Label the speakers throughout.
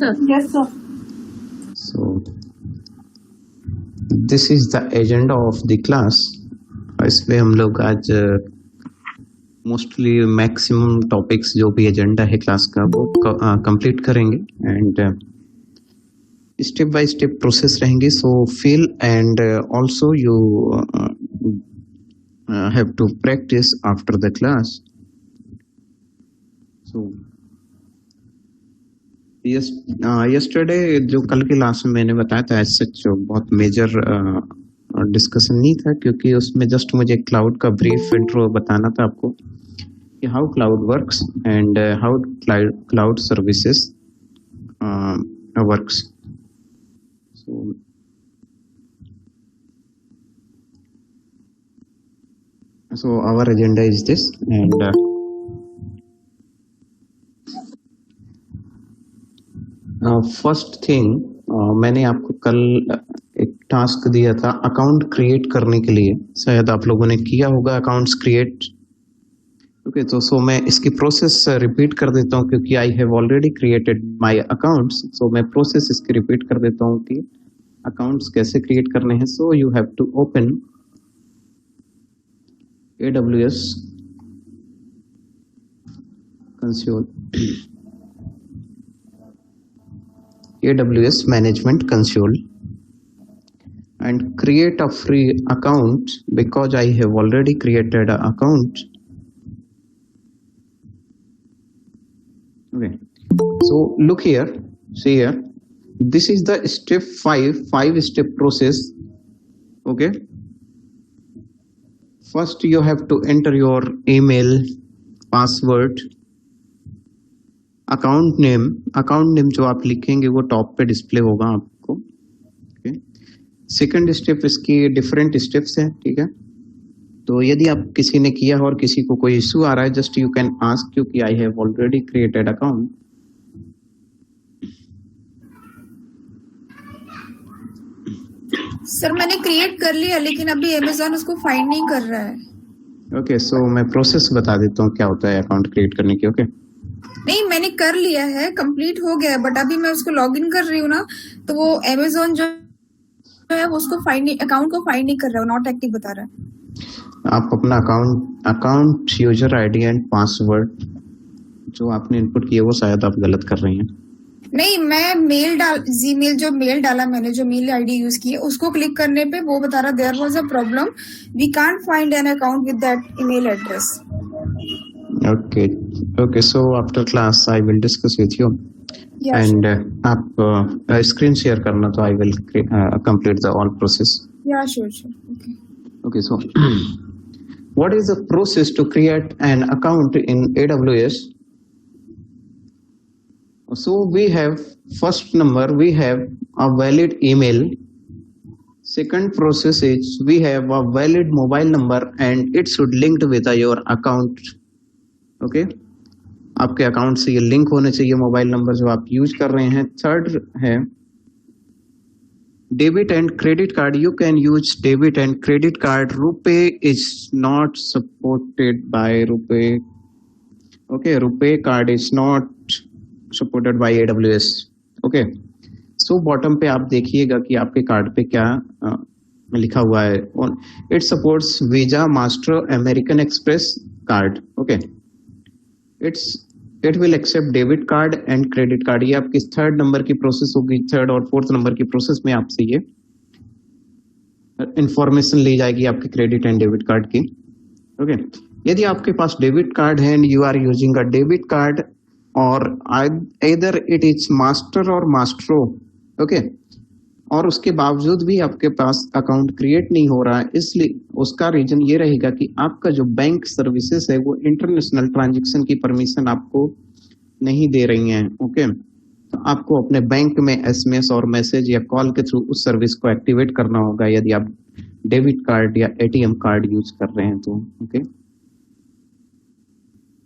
Speaker 1: Yes, sir.
Speaker 2: So this is the agenda of the class. इसमें हम लोग आज मोस्टली मैक्सिमम टॉपिक्स जो भी एजेंडा है क्लास का वो कंप्लीट करेंगे and step by step process रहेंगे. So feel and also you have to practice after the class. So yesterday जो कल की क्लास में मैंने बताया था सच बहुत मेजर डिस्कशन नहीं था, क्योंकि उसमें जस्ट मुझे क्लाउड का ब्रीफ इंट्रो बताना था आपको कि how cloud works and how cloud services works. So our agenda is this, and first thing मैंने आपको कल एक टास्क दिया था अकाउंट क्रिएट करने के लिए. शायद आप लोगों ने किया होगा अकाउंट्स क्रिएट. ओके, तो सो मैं इसकी प्रोसेस रिपीट कर देता हूँ क्योंकि I have already created my accounts. So मैं प्रोसेस इसकी रिपीट कर देता हूँ कि अकाउंट्स कैसे क्रिएट करने हैं. So you have to open AWS console, AWS management console, and create a free account because I have already created an account. Okay, so look here, see here, this is the step 5 step process. Okay, first you have to enter your email, password, account name जो आप लिखेंगे वो top पे display होगा आपको. Okay, second step इसकी different steps हैं. ठीक है, तो यदि आप किसी ने किया और किसी को कोई इशू आ रहा है जस्ट यू कैन आस्क क्योंकि I have already created account.
Speaker 1: Sir मैंने क्रिएट कर लिया लेकिन अभी अमेज़न उसको फाइंड नहीं कर रहा है.
Speaker 2: ओके, सो मैं प्रोसेस बता देता हूँ क्या होता है अकाउंट क्रिएट करने की. ओके,
Speaker 1: नहीं मैंने कर लिया है, कंप्लीट हो गया है, बट अभी मैं उसको लॉगिन कर रही हूँ ना तो वो अमेज़न जो है वो उसको अकाउंट को फाइंड नहीं कर रहा है, नॉट एक्टिव बता रहा है.
Speaker 2: आप अपना account user ID and password जो आपने इनपुट किया वो शायद आप गलत कर रही हैं.
Speaker 1: नहीं, मैं जीमेल जो मेल डाला मैंने, जो मेल आईडी यूज की है उसको क्लिक करने पे वो बता रहा there was a problem, we can't find an account with that email address.
Speaker 2: Okay, so after class I will discuss with you.
Speaker 1: Yeah,
Speaker 2: and आप screen share करना तो I will complete the all process.
Speaker 1: Yeah, sure.
Speaker 2: Okay, so what is the process to create an account in AWS? So we have first number, we have a valid email. Second process is we have a valid mobile number and it should linked with your account. Okay, आपके account से ये link होने चाहिए mobile number जो आप use कर रहे हैं. थर्ड है debit and credit card. You can use debit and credit card. RuPay is not supported by RuPay. Okay, RuPay card is not supported by AWS. Okay, so bottom पे आप देखिएगा कि आपके कार्ड पे क्या लिखा हुआ है. It supports Visa, Master, American Express card. Okay, it will accept debit card and credit card. ये आपकी थर्ड नंबर की प्रोसेस होगी. थर्ड और फोर्थ नंबर की प्रोसेस में आपसे ये इंफॉर्मेशन ली जाएगी आपके क्रेडिट एंड डेबिट कार्ड की. ओके, यदि आपके पास डेबिट कार्ड है and you are using a debit card और either इट इज मास्टर और मास्ट्रो. ओके, और उसके बावजूद भी आपके पास अकाउंट क्रिएट नहीं हो रहा है, इसलिए उसका रीजन ये रहेगा कि आपका जो बैंक सर्विसेज है वो इंटरनेशनल ट्रांजैक्शन की परमिशन आपको नहीं दे रही हैं. ओके, तो आपको अपने बैंक में SMS और मैसेज या कॉल के थ्रू उस सर्विस को एक्टिवेट करना होगा यदि आप डेबिट कार्ड या ATM कार्ड यूज कर रहे हैं तो. ओके,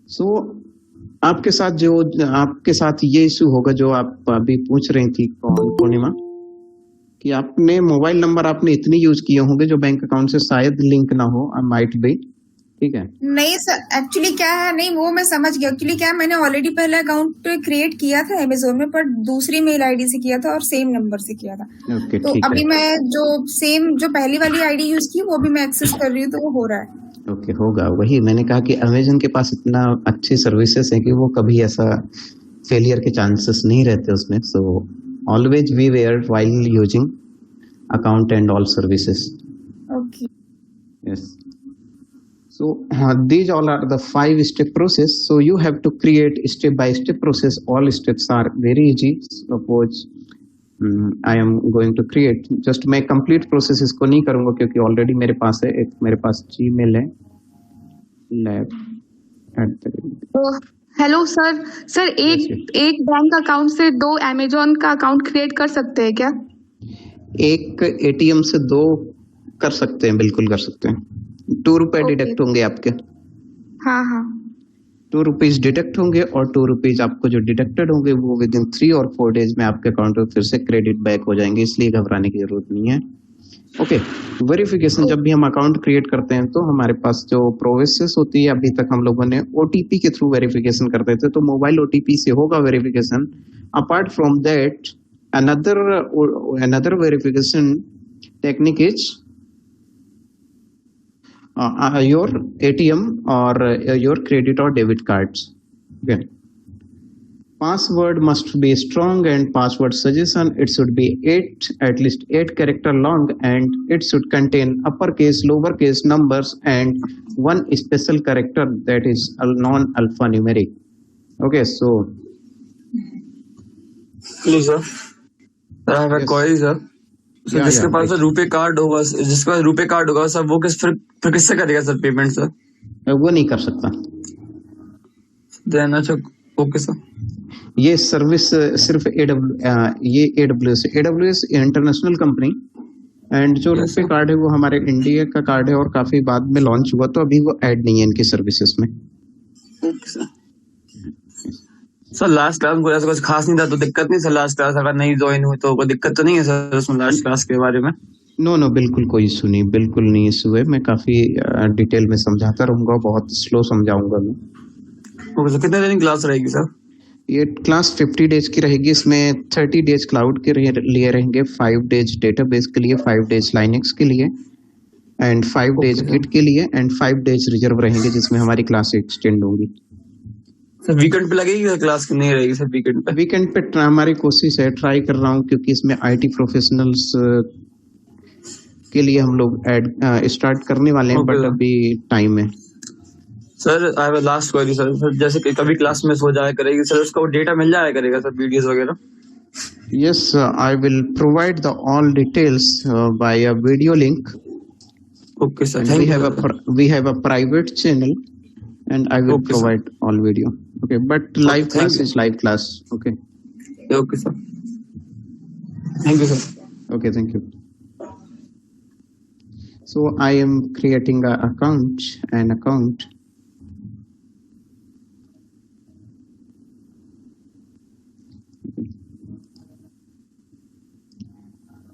Speaker 2: सो आपके साथ ये इशू होगा जो आप अभी पूछ रही थी पूर्णिमा, कि आपने मोबाइल नंबर आपने इतनी यूज किए होंगे जो बैंक अकाउंट से शायद लिंक ना हो, माइट बी. ठीक है।
Speaker 1: नहीं सर, एक्चुअली क्या है, नहीं वो मैं समझ गया। एक्चुअली क्या है, मैंने ऑलरेडी पहले अकाउंट क्रिएट किया था अमेजोन में, पर दूसरी मेल आईडी से किया था और सेम नंबर से किया था।
Speaker 2: ओके
Speaker 1: तो
Speaker 2: ठीक है।
Speaker 1: अभी मैं जो सेम जो पहली वाली आईडी यूज की वो भी मैं एक्सेस कर रही हूँ, तो वो हो रहा है।
Speaker 2: ओके होगा, वही मैंने कहा कि अमेजन के पास इतना अच्छी सर्विसेज है कि वो कभी ऐसा फेलियर के चांसेस नहीं रहते उसमें। So always be aware while using account and all services.
Speaker 1: Okay.
Speaker 2: Yes. So these all are the 5-step process. So you have to create step by step process. All steps are very easy. Suppose I am going to create. Just मैं complete process इसको नहीं करूँगा क्योंकि already मेरे पास है, एक मेरे पास Gmail है lab @
Speaker 3: हेलो सर। सर एक बैंक अकाउंट से 2 अमेजोन का अकाउंट क्रिएट कर सकते हैं क्या?
Speaker 2: एक ATM से 2 कर सकते हैं, बिल्कुल कर सकते हैं। ₹2 डिडक्ट होंगे आपके।
Speaker 3: हाँ हाँ।
Speaker 2: ₹2 डिडक्ट होंगे और ₹2 आपको जो डिडक्टेड होंगे वो विद इन 3 और 4 डेज में आपके अकाउंट में फिर से क्रेडिट बैक हो जाएंगे, इसलिए घबराने की जरूरत नहीं है। ओके। वेरिफिकेशन, जब भी हम अकाउंट क्रिएट करते हैं तो हमारे पास जो प्रोसेस होती है, अभी तक हम लोगों ने OTP के थ्रू वेरिफिकेशन करते थे, तो मोबाइल OTP से होगा verification. Apart from that another verification technique is your ATM or your credit or debit cards. Okay. Password must be strong and password suggestion it should be at least 8 character long, and it should contain uppercase, lowercase numbers and one special character that is non-alphanumeric. Okay, so
Speaker 4: Hello sir. I have a query sir. So जिसके पास रुपए card होगा, जिसके पास रुपए card होगा sir, वो फिर किससे करेगा सर पेमेंट सर?
Speaker 2: वो नहीं कर सकता।
Speaker 4: देन अच्छा, ओके सर।
Speaker 2: ये सर्विस सिर्फ ये AWS इंटरनेशनल कंपनी, एंड जो रुपए कार्ड है वो हमारे इंडिया का कार्ड है और काफी बाद में लॉन्च हुआ, तो अभी वो ऐड नहीं है इनकी सर्विसेज में।
Speaker 4: Okay sir. Sir last class को ऐसा कुछ खास नहीं था तो दिक्कत नहीं सर? लास्ट क्लास अगर नहीं ज्वाइन हुई तो कोई दिक्कत तो नहीं है सर उसमें लास्ट क्लास के बारे में?
Speaker 2: नो बिल्कुल कोई इशू नहीं, बिल्कुल नहीं इशू है। मैं काफी डिटेल में समझाता रहूंगा, बहुत स्लो समझाऊंगा मैं।
Speaker 4: Okay sir. कितने दिन क्लास रहेगी सर?
Speaker 2: ये क्लास 50 डेज की रहेगी। इसमें 30 डेज क्लाउड के लिए रहेंगे, 5 डेज डेटाबेस के लिए, 5 डेज लाइनेक्स के लिए एंड 5 डेज गिट के लिए एंड 5 डेज रिजर्व रहेंगे, जिसमें हमारी क्लास एक्सटेंड होंगी।
Speaker 4: सर वीकेंड पे लगेगी क्लास की नहीं रहेगी सर? वीकेंड पे
Speaker 2: हमारी कोशिश है, ट्राई कर रहा हूँ, क्योंकि इसमें IT प्रोफेशनल्स के लिए हम लोग स्टार्ट करने वाले हैं, बट अभी टाइम है।
Speaker 4: Sir I have a last query sir. जैसे कि कभी क्लास में सो जाया करेगी सर, उसका डेटा मिल जाया करेगा सर, वीडियोस वगैरह?
Speaker 2: Yes, I will provide the all details by a video link.
Speaker 4: Okay sir.
Speaker 2: We have a private channel and I will provide all video. Okay, but live class is live class. Okay.
Speaker 4: Okay sir. Thank you sir.
Speaker 2: Okay, thank you. So I am creating an account.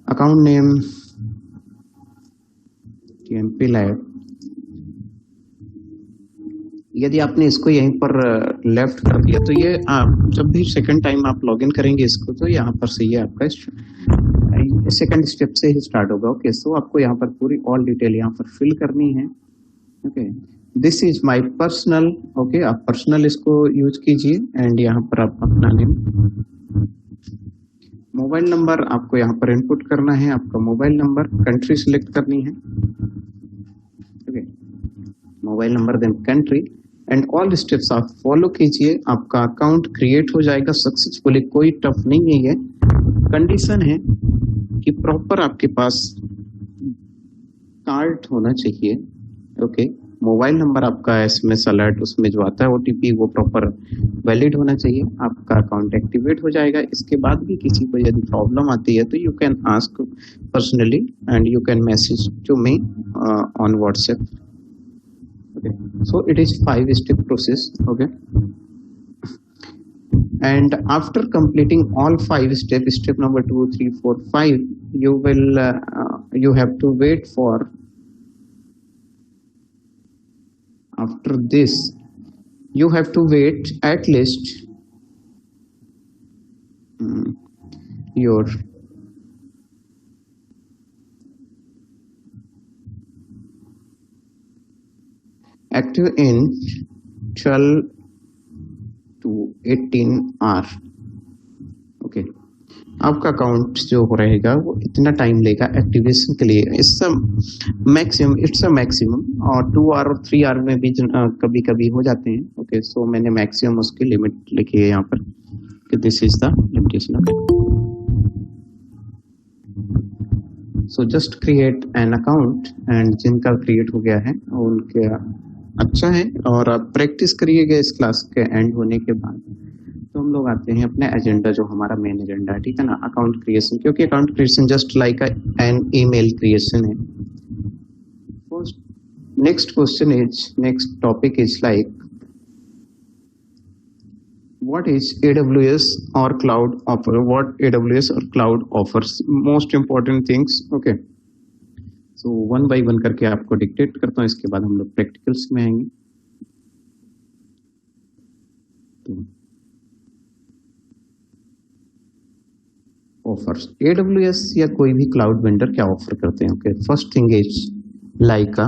Speaker 2: Account name TMP Lab. यदि आपने इसको यहीं पर left कर दिया तो ये जब भी सेकंड टाइम आप लॉगिन करेंगे इसको, तो यहाँ पर से ये आपका सेकंड स्टेप से ही स्टार्ट होगा। ओके, सो आपको यहाँ पर पूरी ऑल डिटेल यहाँ पर फिल करनी है। Okay, this is my personal. Okay, आप पर्सनल इसको यूज कीजिए एंड यहाँ पर आप अपना नेम, मोबाइल नंबर आपको यहाँ पर इनपुट करना है, आपका मोबाइल नंबर, कंट्री सिलेक्ट करनी है। Okay, mobile number then country and all steps आप फॉलो कीजिए, आपका अकाउंट क्रिएट हो जाएगा सक्सेसफुली। कोई टफ नहीं है, ये कंडीशन है कि प्रॉपर आपके पास कार्ड होना चाहिए। ओके, मोबाइल नंबर आपका SMS अलर्ट उसमें जो आता है OTP वो प्रॉपर वैलिड होना चाहिए, आपका अकाउंट एक्टिवेट हो जाएगा। इसके बाद भी किसी को यदि प्रॉब्लम आती है तो you can ask personally and you can message to me on WhatsApp. Okay, so it is 5-step process. Okay, and after completing all 5 steps, step number 2, 3, 4, 5, you have to wait for after this you have to wait at least your active in 12 to 18 hour. Okay, आपका account जो रहेगा वो इतना time लेगा activation के लिए। It's a maximum और 2 our और 3 आवर में भी कभी कभी हो जाते हैं। ओके, सो मैंने मैक्सिमम उसकी लिमिट लिखी है यहाँ पर कि this is the limitation. So just create an account and जिनका क्रिएट हो गया है उनके अच्छा है, और आप प्रैक्टिस करिएगा इस क्लास के एंड होने के बाद। तो हम लोग आते हैं अपने एजेंडा, जो हमारा मेन एजेंडा है, ठीक है ना, अकाउंट क्रिएशन। क्योंकि account creation just like an email creation है। Next topic is like what is AWS or cloud offer, what AWS or cloud offers, most important things। okay, so one by one करके आपको dictate करता हूँ, इसके बाद हम लोग practicals में आएंगे। ऑफर्स, AWS या कोई भी क्लाउड वेंडर क्या ऑफर करते हैं। Okay, first thing is like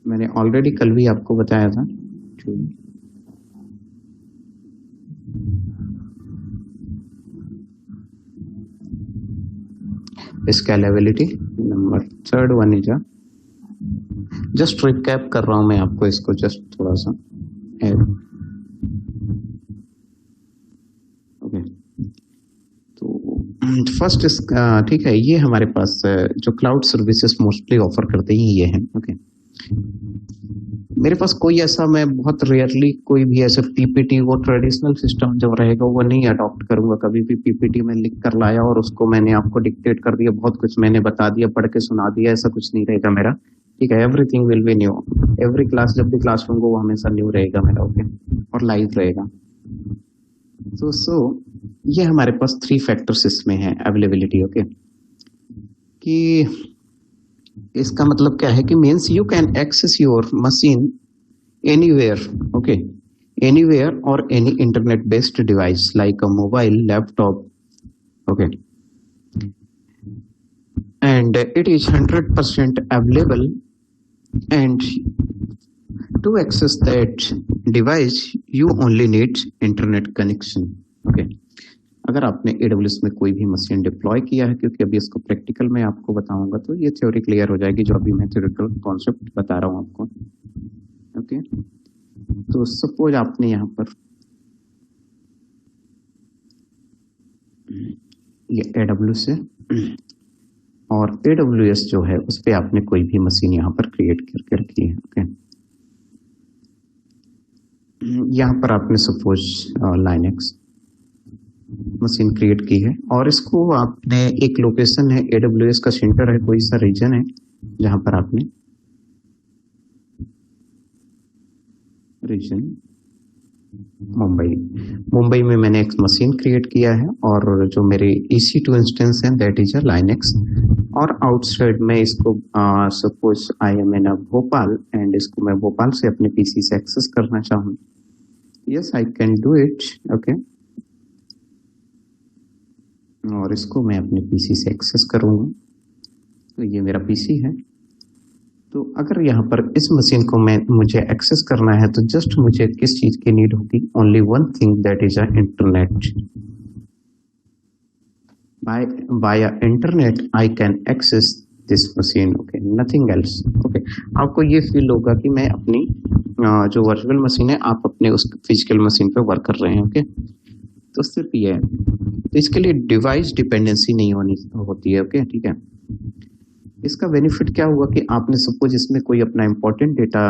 Speaker 2: मैंने ऑलरेडी कल भी आपको बताया था, scalability. Number third one is just recap कर रहा हूं मैं आपको इसको, जस्ट थोड़ा सा। ओके, तो फर्स्ट ठीक है, ये हमारे पास जो क्लाउड सर्विसेज मोस्टली ऑफर करते हैं ये है। ओके, मेरे पास कोई ऐसा, मैं बहुत रेयरली कोई भी ऐसा पीपीटी, वो ट्रेडिशनल सिस्टम जो रहेगा वो नहीं अडॉप्ट करूंगा। कभी भी पीपीटी में लिख कर लाया और उसको मैंने आपको डिक्टेट कर दिया, बहुत कुछ मैंने बता दिया, पढ़ के सुना दिया, ऐसा कुछ नहीं रहेगा मेरा। ठीक है, everything will be new. Every class, जब भी क्लास लूंगा वो हमेशा न्यू रहेगा मेरा। ओके, और लाइव रहेगा। सो ये हमारे पास 3 फैक्टर्स इसमें है अवेलेबिलिटी। ओके, कि इसका मतलब क्या है कि means you can access your machine anywhere. Okay, anywhere और any internet based device like a mobile, laptop. Okay, and it is 100% available, and to access that device you only need internet connection. Okay, अगर आपने AWS में कोई भी machine deploy किया है, क्योंकि अभी इसको प्रैक्टिकल में आपको बताऊंगा तो ये थ्योरी क्लियर हो जाएगी, जो अभी मैं थ्योरिटिकल कॉन्सेप्ट बता रहा हूँ आपको। ओके, तो सपोज आपने यहाँ पर ये AWS है, और AWS जो है उस पर आपने कोई भी मशीन यहाँ पर क्रिएट करके रखी है। ओके, यहाँ पर आपने सपोज लाइनक्स मशीन क्रिएट की है, और इसको आपने एक लोकेशन है, AWS का सेंटर है, कोई सा रीजन है जहां पर आपने रीजन मुंबई में मैंने एक मशीन क्रिएट किया है, और जो मेरे EC2 इंस्टेंस है दैट इज अ लाइनक्स। और आउटसाइड में इसको suppose I M in Bhopal, and इसको मैं भोपाल से अपने PC से एक्सेस करना चाहूँ। Yes, I can do it. Okay, और इसको मैं अपने PC से एक्सेस करूंगा। तो ये मेरा PC है। तो अगर यहाँ पर इस मशीन को मुझे एक्सेस करना है तो जस्ट मुझे किस चीज की नीड होगी, only one thing that is internet. By internet I can access this machine. Okay, nothing else. Okay, आपको ये फील होगा कि मैं अपनी जो वर्चुअल मशीन है, आप अपने उस फिजिकल मशीन पे वर्क कर रहे हैं। ओके, तो सिर्फ ये है। तो इसके लिए डिवाइस डिपेंडेंसी नहीं होती है। ओके, ठीक है। इसका बेनिफिट क्या हुआ कि आपने सपोज इसमें कोई अपना इंपॉर्टेंट डेटा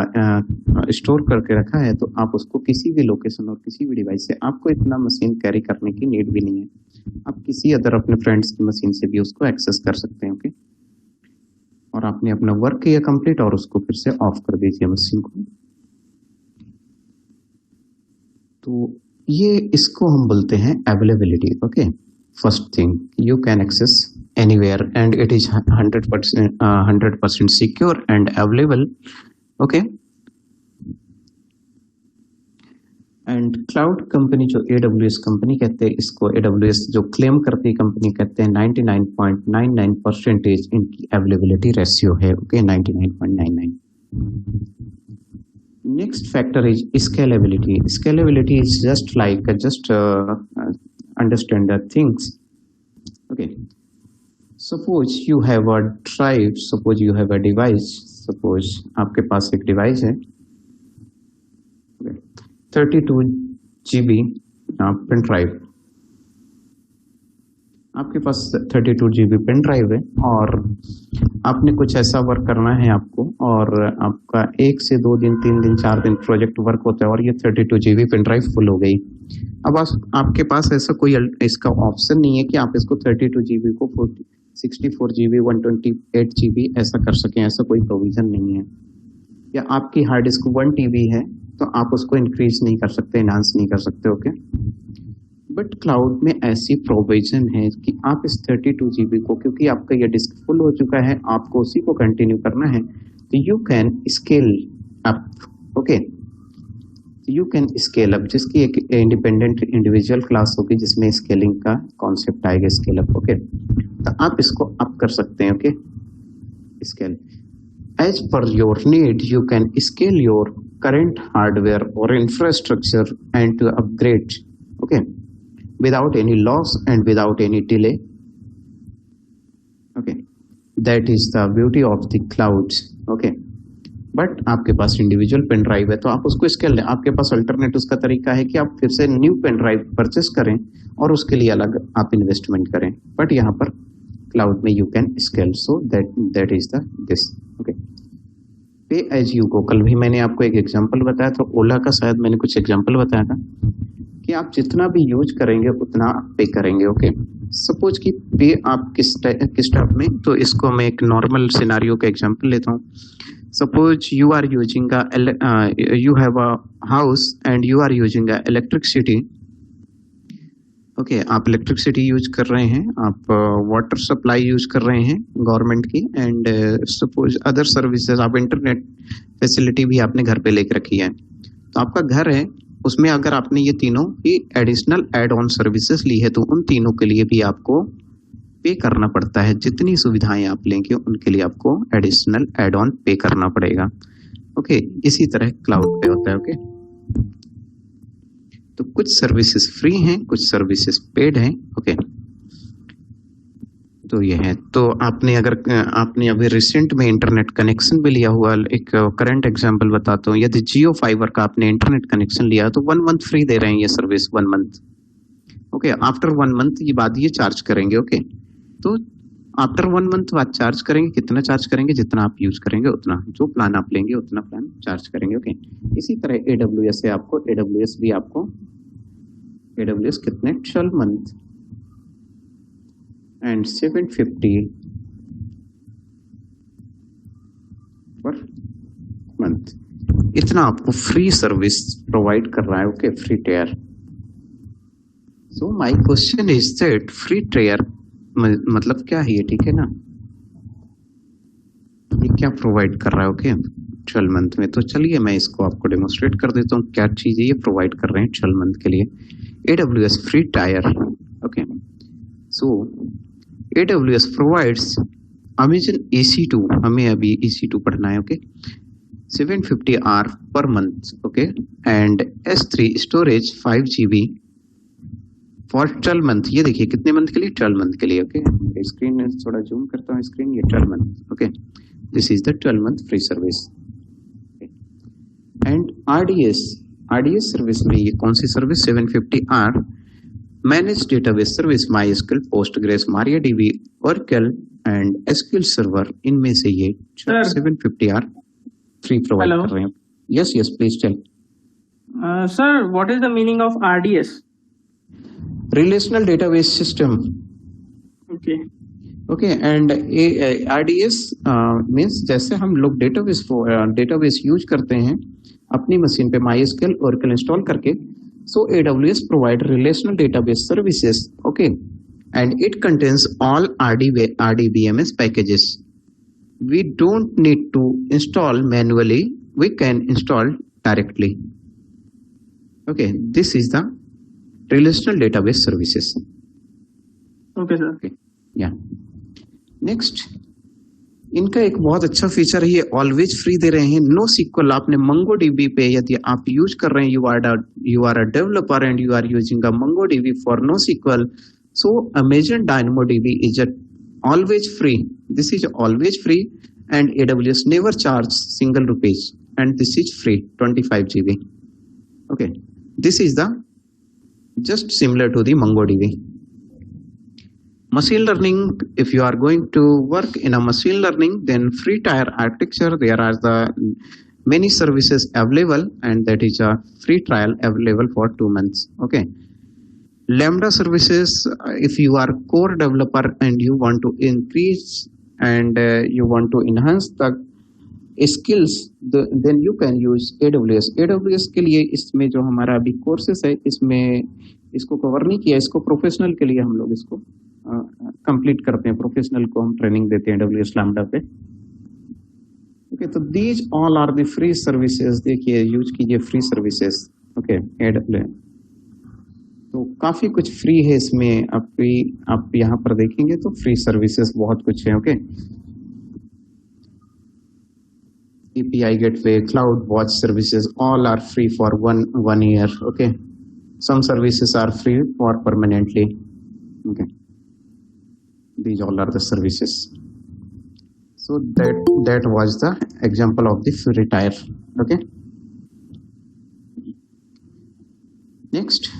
Speaker 2: स्टोर करके रखा है, तो आप उसको किसी भी लोकेशन और किसी भी डिवाइस से, आपको इतना मशीन कैरी करने की नीड भी नहीं है। आप किसी अदर अपने फ्रेंड्स की मशीन से भी उसको एक्सेस कर सकते हैं। ओके, और आपने अपना वर्क किया कंप्लीट, और उसको फिर से ऑफ कर दीजिए मशीन को। तो ये इसको हम बोलते हैं availability. Okay, first thing, you can access anywhere and it is 100% secure and available. Okay. And cloud company जो AWS कंपनी कहते हैं इसको, AWS जो क्लेम करती है कंपनी कहते हैं 99.99% इनकी अवेलेबिलिटी रेशियो है. Okay 99.99. Next factor is scalability. Scalability is just like understand the things. Okay, suppose you have a drive, suppose you have a device, suppose आपके पास एक डिवाइस है 32 GB पेन ड्राइव, आपके पास 32 GB pen drive है और आपने कुछ ऐसा work करना है आपको, और आपका 1 से 2 दिन 3 दिन 4 दिन प्रोजेक्ट वर्क होता है और ये 32 GB पेन ड्राइव फुल हो गई. अब आपके पास ऐसा कोई इसका ऑप्शन नहीं है कि आप इसको 32 GB को 64 GB 128 GB ऐसा कर सकें, ऐसा कोई प्रोविजन नहीं है. या आपकी हार्ड डिस्क 1 TB है तो आप उसको इंक्रीज नहीं कर सकते, एनहांस नहीं कर सकते. ओके, बट क्लाउड में ऐसी प्रोविजन है कि आप इस 32 GB को, क्योंकि आपका ये डिस्क फुल हो चुका है, आपको उसी को कंटिन्यू करना है, तो you can scale up. Okay, you can scale up, जिसकी एक इंडिपेंडेंट इंडिविजुअल क्लास होगी जिसमें स्केलिंग का कॉन्सेप्ट आएगा, स्केल अप. ओके, तो आप इसको अप कर सकते हैं. Okay, scale as per your need, you can scale your current hardware or infrastructure and to upgrade, okay, without any loss and without any delay. Okay, that is the beauty of the clouds. Okay, but आपके पास individual pen drive है तो आप उसको scale, आपके पास alternate उसका तरीका है कि आप फिर से न्यू पेन ड्राइव परचेस करें और उसके लिए अलग आप इन्वेस्टमेंट करें. बट यहाँ पर क्लाउड में you can scale, so that is the this. Okay, पे एज यू गो. कल भी मैंने आपको एक एग्जांपल बताया था, ओला का शायद मैंने कुछ एग्जांपल बताया था कि आप जितना भी यूज करेंगे उतना आप पे करेंगे. ओके, सपोज कि पे आप किस टाइप में, तो इसको मैं एक नॉर्मल सिनारियो का एग्जांपल लेता हूँ. Suppose you are using you have a house and you are using a electricity. Okay, आप इलेक्ट्रिसिटी यूज कर रहे हैं, आप वाटर सप्लाई यूज कर रहे हैं गवर्नमेंट की, एंड सपोज अदर सर्विसेज, आप इंटरनेट फैसिलिटी भी आपने घर पे लेकर रखी है. तो आपका घर है, उसमें अगर आपने ये तीनों ही एडिशनल एड ऑन सर्विसेज ली है तो उन तीनों के लिए भी आपको पे करना पड़ता है. जितनी सुविधाएं आप लेंगे उनके लिए आपको एडिशनल एड ऑन पे करना पड़ेगा. ओके, इसी तरह क्लाउड पे होता है. ओके, तो कुछ सर्विसेज फ्री हैं, कुछ सर्विसेज पेड हैं. ओके, तो ये है. तो आपने अभी रिसेंट में इंटरनेट कनेक्शन भी लिया हुआ, एक करंट एग्जांपल बताता हूँ. यदि जियो फाइबर का आपने इंटरनेट कनेक्शन लिया तो 1 मंथ फ्री दे रहे हैं ये service, 1 month. Okay, after 1 month ये बाद ये चार्ज करेंगे. ओके, तो आफ्टर 1 मंथ बाद चार्ज करेंगे. कितना चार्ज करेंगे? जितना आप यूज करेंगे उतना, जो प्लान आप लेंगे उतना प्लान चार्ज करेंगे. ओके, इसी तरह AWS है, आपको AWS भी आपको AWS कितने 12 मंथ एंड 750 पर मंथ, इतना आपको फ्री सर्विस प्रोवाइड कर रहा है. Okay, free tier. So my question is that free tier मतलब क्या है ये? ठीक है ना, ये क्या प्रोवाइड कर रहा है? ओके, 12 मंथ में. तो चलिए मैं इसको आपको डेमोन्स्ट्रेट कर देता हूँ क्या चीज ये प्रोवाइड कर रहे हैं 12 मंथ के लिए. AWS free tier. Okay, so AWS provides Amazon EC2, हमें अभी EC2 पढ़ना है. Okay, 750 hour per month. Okay, and S3 storage 5 GB for 12 month. ये देखिए कितने मंथ के लिए? 12 मंथ के लिए. ओके, स्क्रीन थोड़ा जूम करता हूँ, स्क्रीन ये 12 month. Okay, this is the 12 month free service. And RDS service में ये कौन सी service? 750 hour manage database service, MySQL, Postgres, MariaDB, Oracle and SQL server. इनमें से ये 750 hour फ्री प्रोवाइड कर रहे हैं. Yes please tell.
Speaker 5: Sir, what is the meaning of RDS?
Speaker 2: Relational database system. Okay, and RDS means जैसे हम लोग database use करते हैं अपनी मशीन पे MySQL, Oracle इंस्टॉल करके, सो AWS provide relational database services. Okay, and it contains all RDBMS packages. We don't need to install manually, we can install directly. Okay, this is the relational database services.
Speaker 5: Okay, sir.
Speaker 2: Okay, yeah. Next, इनका एक बहुत अच्छा feature है, ये always free दे रहे हैं. No sequel आपने MongoDB पे यदि आप यूज कर रहे हैं, you are a developer and you are using a MongoDB for no sequel, so Amazon DynamoDB is always free. This is always free, and AWS never charge single rupees, and this is free 25 GB. Okay, this is the just similar to the MongoDB. Machine learning, if you are going to work in a machine learning, then free tier architecture, there are the many services available, and that is a free trial available for 2 months. Okay, Lambda services, if you are core developer and you want to increase and you want to enhance the skills, then you can use AWS के लिए इसमें जो हमारा अभी courses है, इसमें इसको cover नहीं किया, इसको प्रोफेशनल के लिए हम लोग इसको कंप्लीट करते हैं, प्रोफेशनल को हम ट्रेनिंग देते हैं AWS लैम्बडा पे. ओके, तो these all are the free services. देखिए, यूज कीजिए फ्री सर्विसेज. ओके, AWS तो काफी कुछ फ्री है इसमें. आप यहाँ पर देखेंगे तो फ्री सर्विसेज बहुत कुछ है. Okay, API gateway, cloud watch services, all are free for one year. Okay, some services are free for permanently. Okay, these all are the services. So that was the example of the free tier. Okay, next.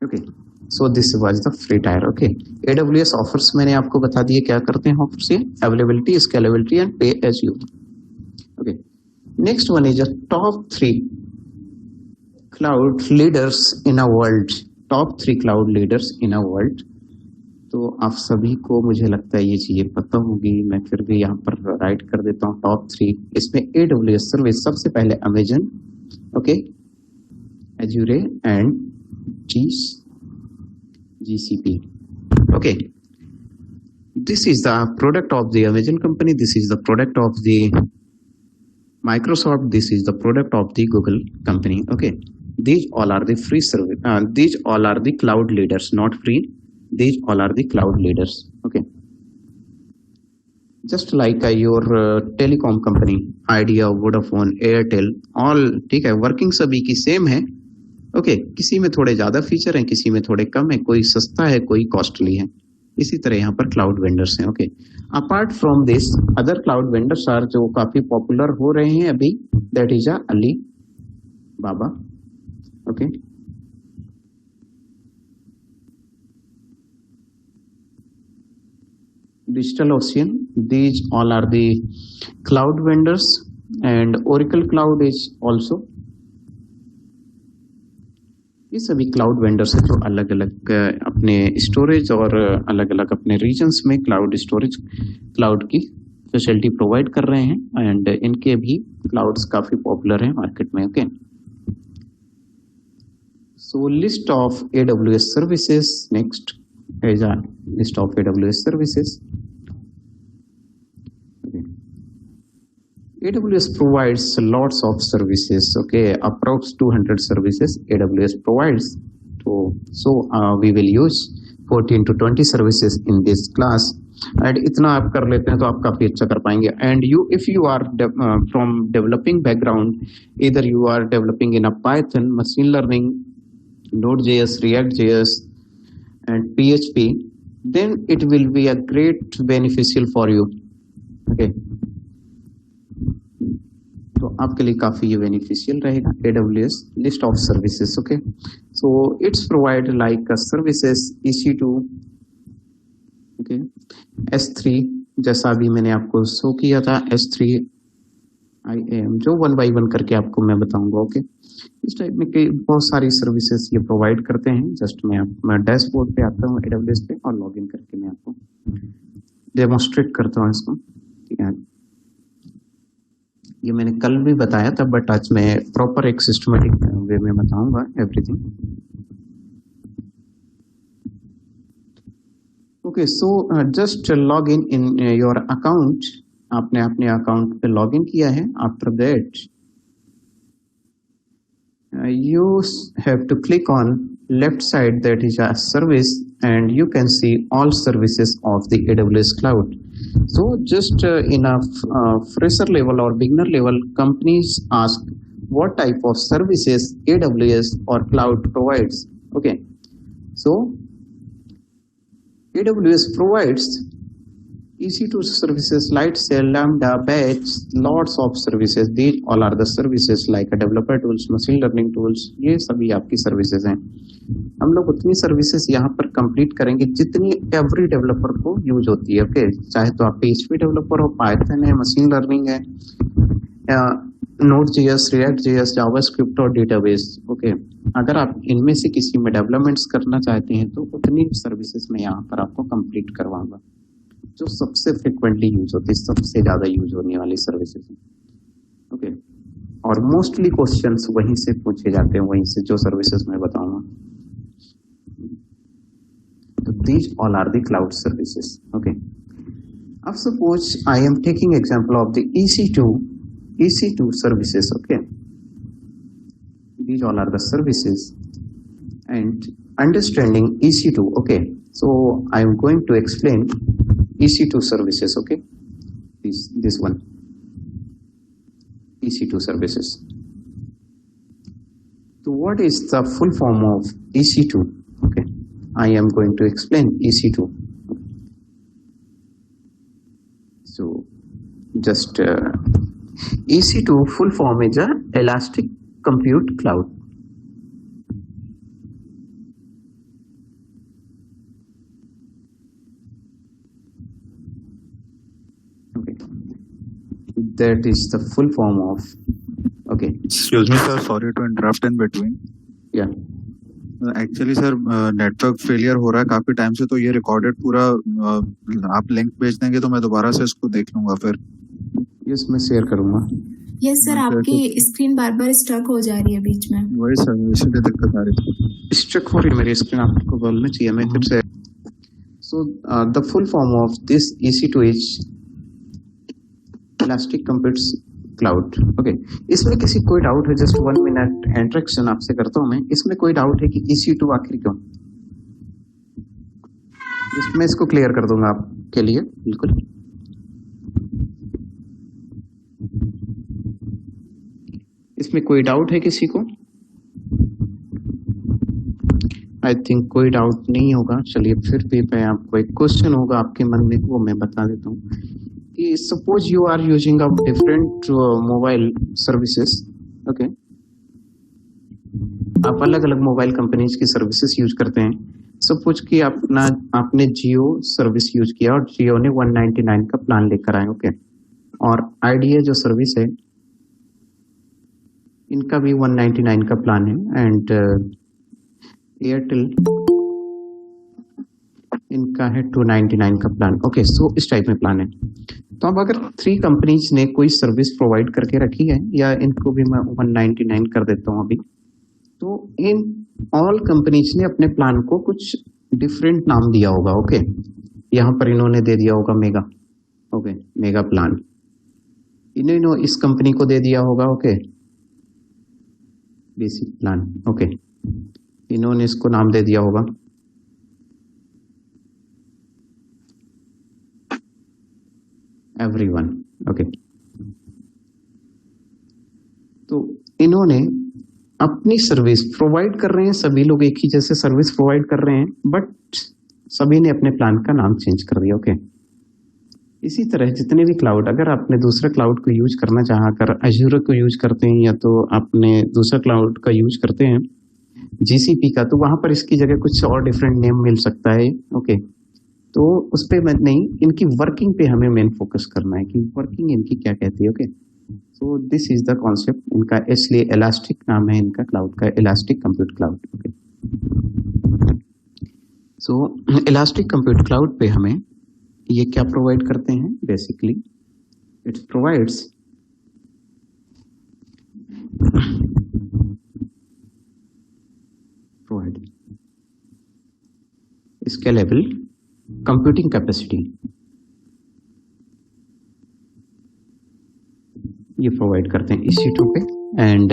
Speaker 2: Okay, so this was the free tier. Okay, AWS offers मैंने आपको बता दिए क्या करते हैं offers, ये availability, scalability and pay as you. Okay, next one is a top 3 cloud leaders in a world. Top 3 cloud leaders in a world. तो आप सभी को मुझे लगता है ये चीजें पता होगी, मैं फिर भी यहाँ पर राइट कर देता हूँ. टॉप 3 इसमें AWS सर्विस सबसे पहले Amazon, okay, Azure and GCP. Okay, this is the product of the Amazon company, this is the product of the Microsoft, this is the product of the Google company. Okay, these all are the free service, these all are the cloud leaders, not free, these all are the cloud leaders. Okay, just like your telecom company, Idea, Vodafone, Airtel, all ठीक है, working सभी की same है. Okay, किसी में थोड़े ज्यादा feature हैं, किसी में थोड़े कम है, कोई सस्ता है, कोई कॉस्टली है. इसी तरह यहाँ पर क्लाउड वेंडर्स हैं. Okay, apart from this other cloud vendors are जो काफी पॉपुलर हो रहे हैं अभी, that is Alibaba. Okay, DigitalOcean, these all are the cloud vendors, and Oracle Cloud is also. ये सभी क्लाउड वेंडर्स हैं जो अलग अलग अपने स्टोरेज और अलग अलग अपने रीजन्स में क्लाउड स्टोरेज, क्लाउड की फैसिलिटी प्रोवाइड कर रहे हैं, एंड इनके भी क्लाउड्स काफी पॉपुलर हैं मार्केट में. Okay, so list of AWS services. Next is a list of AWS services. Okay. AWS provides lots of services. Okay, approx 200 services AWS provides. So we will use 14 to 20 services in this class. And इतना आप कर लेते हैं तो आप काफी अच्छा कर पाएंगे. And if you are from developing background, either you are developing in a Python, machine learning, Node.js, React.js, and PHP, then it will be a great beneficial for you. Okay, तो आपके लिए काफी ये बेनिफिशियल रहेगा. AWS list of services. Okay, so it's provide like a services EC2. Okay, S3 जैसा भी मैंने आपको शो किया था, S3 IAM, जो 1 by 1 करके आपको मैं बताऊंगा. ओके, इस टाइप में कई बहुत सारी सर्विसेज ये प्रोवाइड करते हैं. जस्ट मैं डैशबोर्ड पे आता हूँ AWS पे और लॉगिन करके मैं आपको डेमोन्स्ट्रेट करता हूँ इसको. ठीक है, ये मैंने कल भी बताया था, बट आज मैं प्रॉपर एक सिस्टमेटिक वे में बताऊंगा everything. Okay, so just log in your account. आपने अपने अकाउंट पे लॉग इन किया है. After that you have to click on left side, that is a service, and you can see all services of the AWS cloud. So just in a fresher level or beginner level, companies ask what type of services AWS or cloud provides. Okay, so AWS provides EC2 services, Lightsail, Lambda, Batch, lots of services. These all are the services like a developer tools, machine learning tools. ये सभी आपकी services हैं. हम लोग उतनी services यहाँ पर complete करेंगे जितनी एवरी डेवलपर को यूज होती है. ओके, चाहे तो आप PHP डेवलपर हो, पाइथन है, मशीन लर्निंग है, Node.js, React.js, जावास्क्रिप्ट और डेटाबेस. ओके, अगर आप इनमें से किसी में डेवलपमेंट्स करना चाहते हैं तो उतनी सर्विसेज मैं यहाँ पर आपको कंप्लीट करवाऊंगा जो सबसे फ्रिक्वेंटली यूज होती है, सबसे ज्यादा यूज होने वाली सर्विसेज हैं. ओके, और मोस्टली क्वेश्चंस वहीं से पूछे जाते हैं, वहीं से जो सर्विसेज मैं बताऊंगा. तो these all are the cloud services. Okay, अब suppose I am taking example of the EC2 services. Okay, these all are the services and understanding EC2. Okay, so I am going to explain EC2 services. Okay, this one, EC2 services. So what is the full form of EC2? Okay, I am going to explain EC2. So just EC2 full form is a Elastic Compute Cloud. Okay, that is the full form of. Okay,
Speaker 6: Excuse me, sir. Sorry to interrupt in between.
Speaker 2: yeah.
Speaker 6: Actually sir network failure हो रहा है काफी time से, तो ये recorded पूरा आप link भेज देंगे तो मैं दोबारा से इसको देख लूंगा फिर.
Speaker 2: यस, मैं शेयर करूंगा.
Speaker 7: यस सर, आपकी स्क्रीन बार बार स्ट्रक हो जा रही है बीच में.
Speaker 6: वही सर, इसलिए दिक्कत आ रही है.
Speaker 2: स्ट्रक हो रही है मेरी स्क्रीन, आपको बोलना चाहिए मैं फिर से. So the full form of this EC2 is elastic compute cloud. Okay, इसमें किसी कोई डाउट है? जस्ट 1 मिनट इंट्रोडक्शन आपसे करता हूं मैं. इसमें कोई डाउट है कि EC2 आखिर क्यों? मैं इसको क्लियर कर दूंगा आपके लिए. बिल्कुल, इसमें कोई डाउट है किसी को? आई थिंक कोई डाउट नहीं होगा. चलिए, फिर भी मैं आपको एक क्वेश्चन होगा आपके मन में, वो मैं बता देता हूँ कि suppose you are using a different mobile services. Okay, आप अलग अलग मोबाइल कंपनीज की सर्विसेज यूज करते हैं. सपोज कि आपने जियो सर्विस यूज किया और जियो ने 199 का प्लान लेकर आए. ओके, और आइडिया जो सर्विस है इनका भी 199 का प्लान है, एंड एयरटेल इनका है 299 का प्लान. ओके, सो इस टाइप में प्लान है. तो अब अगर 3 कंपनीज ने कोई सर्विस प्रोवाइड करके रखी है, या इनको भी मैं 199 कर देता हूँ अभी, तो इन ऑल कंपनीज ने अपने प्लान को कुछ डिफरेंट नाम दिया होगा. ओके, यहाँ पर इन्होंने दे दिया होगा मेगा. Okay, mega plan. इन्होंने इस कंपनी को दे दिया होगा ओके बेसिक प्लान. ओके, इन्होंने इसको नाम दे दिया होगा एवरीवन. ओके, तो इन्होंने अपनी सर्विस प्रोवाइड कर रहे हैं, सभी लोग एक ही जैसे सर्विस प्रोवाइड कर रहे हैं, बट सभी ने अपने प्लान का नाम चेंज कर दिया. ओके, इसी तरह जितने भी क्लाउड, अगर आपने दूसरे क्लाउड को यूज करना चाहा, अगर अजूर को यूज करते हैं या तो आपने दूसरा क्लाउड का यूज करते हैं GCP का, तो वहां पर इसकी जगह कुछ और डिफरेंट नेम मिल सकता है. ओके, तो उस पे नहीं, इनकी वर्किंग पे हमें मेन फोकस करना है कि वर्किंग इनकी क्या कहती है. Okay, so this is the concept इनका, इसलिए इलास्टिक नाम है इनका क्लाउड का, elastic compute cloud. Okay, so elastic compute cloud पे हमें ये क्या प्रोवाइड करते हैं? Basically it provides scalable computing capacity ये प्रोवाइड करते हैं इस शीटों पे। एंड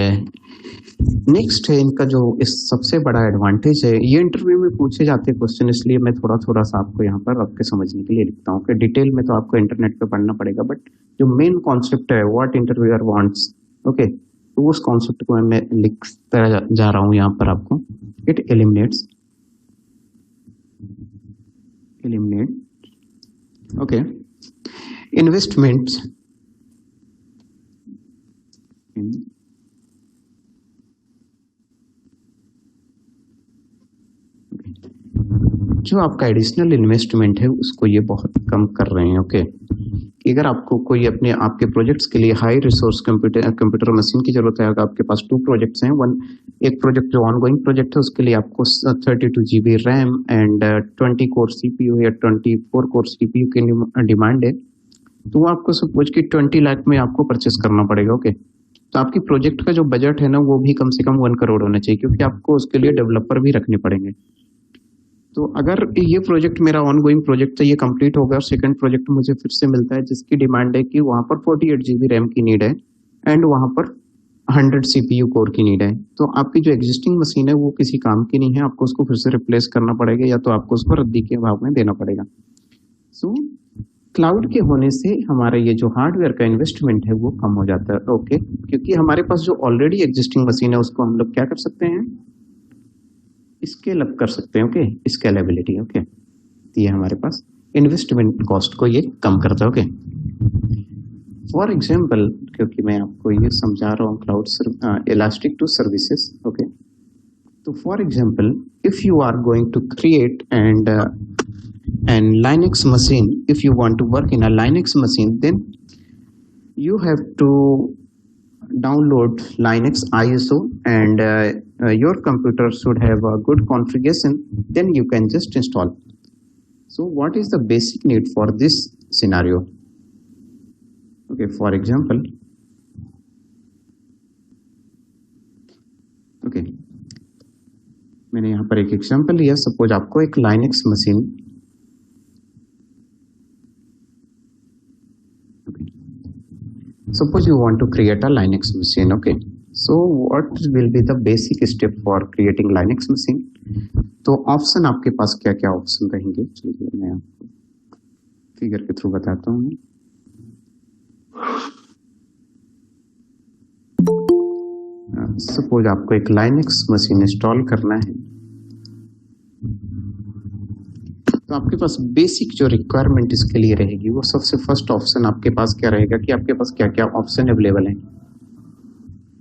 Speaker 2: नेक्स्ट है इनका जो इस सबसे बड़ा एडवांटेज है, ये इंटरव्यू में पूछे जाते हैं क्वेश्चन, इसलिए मैं थोड़ा थोड़ा सा आपको यहाँ पर आपके समझने के लिए लिखता हूँ कि डिटेल में तो आपको इंटरनेट पे पढ़ना पड़ेगा, बट जो मेन कॉन्सेप्ट है व्हाट इंटरव्यूअर वांट्स, ओके, तो उस कॉन्सेप्ट को मैं लिखता जा रहा हूँ यहाँ पर आपको। इट एलिमिनेट ओके इन्वेस्टमेंट्स जो आपका एडिशनल इन्वेस्टमेंट है उसको ये बहुत कम कर रहे हैं। ओके, कि अगर आपको कोई अपने आपके प्रोजेक्ट्स के लिए हाई रिसोर्स कंप्यूटर मशीन की जरूरत है, अगर आपके पास 2 प्रोजेक्ट्स हैं, एक प्रोजेक्ट जो ऑनगोइंग प्रोजेक्ट है उसके लिए आपको 32 GB RAM and 20 core CPU या 24 कोर CPU की डिमांड है, तो वो आपको सपोज कि 20 लाख में आपको परचेस करना पड़ेगा। ओके, तो आपकी प्रोजेक्ट का जो बजट है ना वो भी कम से कम 1 करोड़ होना चाहिए, क्योंकि आपको उसके लिए डेवलपर भी रखने पड़ेंगे। तो अगर ये प्रोजेक्ट मेरा ऑनगोइंग प्रोजेक्ट है, ये कंप्लीट होगा और सेकंड प्रोजेक्ट मुझे फिर से मिलता है जिसकी डिमांड है कि वहां पर 48 GB रैम की नीड है एंड वहां पर 100 CPU कोर की नीड है, तो आपकी जो एग्जिस्टिंग मशीन है वो किसी काम की नहीं है, आपको उसको फिर से रिप्लेस करना पड़ेगा या तो आपको उसको रद्दी के भाव में देना पड़ेगा। सो क्लाउड के होने से हमारा ये जो हार्डवेयर का इन्वेस्टमेंट है वो कम हो जाता है। ओके, क्योंकि हमारे पास जो ऑलरेडी एग्जिस्टिंग मशीन है उसको हम लोग क्या कर सकते हैं, स्केल अप कर सकते हैं। Okay, scalability. ओके, तो ये हमारे पास इन्वेस्टमेंट कॉस्ट को ये कम करता है। ओके, फॉर एग्जांपल, क्योंकि मैं आपको ये समझा रहा हूँ cloud elastic two services. Okay, तो for example if you are going to create and Linux machine, if you want to work in a Linux machine, then you have to download Linux ISO and your computer should have a good configuration, then you can just install. So what is the basic need for this scenario? Okay, for example, okay, मैंने यहाँ पर एक example लिया। Suppose आपको एक Linux machine, suppose you want to create a Linux machine. Okay, so what will be the basic step for creating Linux machine? तो option आपके पास क्या क्या ऑप्शन रहेंगे, चलिए मैं आपको फिगर के थ्रू बताता हूँ। सपोज आपको एक Linux मशीन इंस्टॉल करना है, तो आपके पास बेसिक जो रिक्वायरमेंट इसके लिए रहेगी वो सबसे फर्स्ट ऑप्शन आपके पास क्या रहेगा कि आपके पास क्या क्या ऑप्शन अवेलेबल है।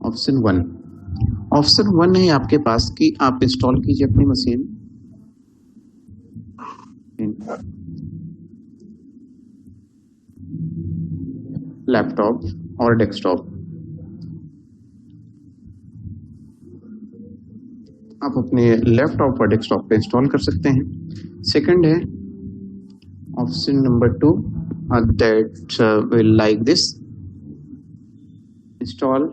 Speaker 2: ऑप्शन 1 है आपके पास कि आप इंस्टॉल कीजिए अपनी मशीन लैपटॉप और डेस्कटॉप। आप अपने लैपटॉप और डेस्कटॉप पे इंस्टॉल कर सकते हैं। सेकंड है option number 2 that will like this, install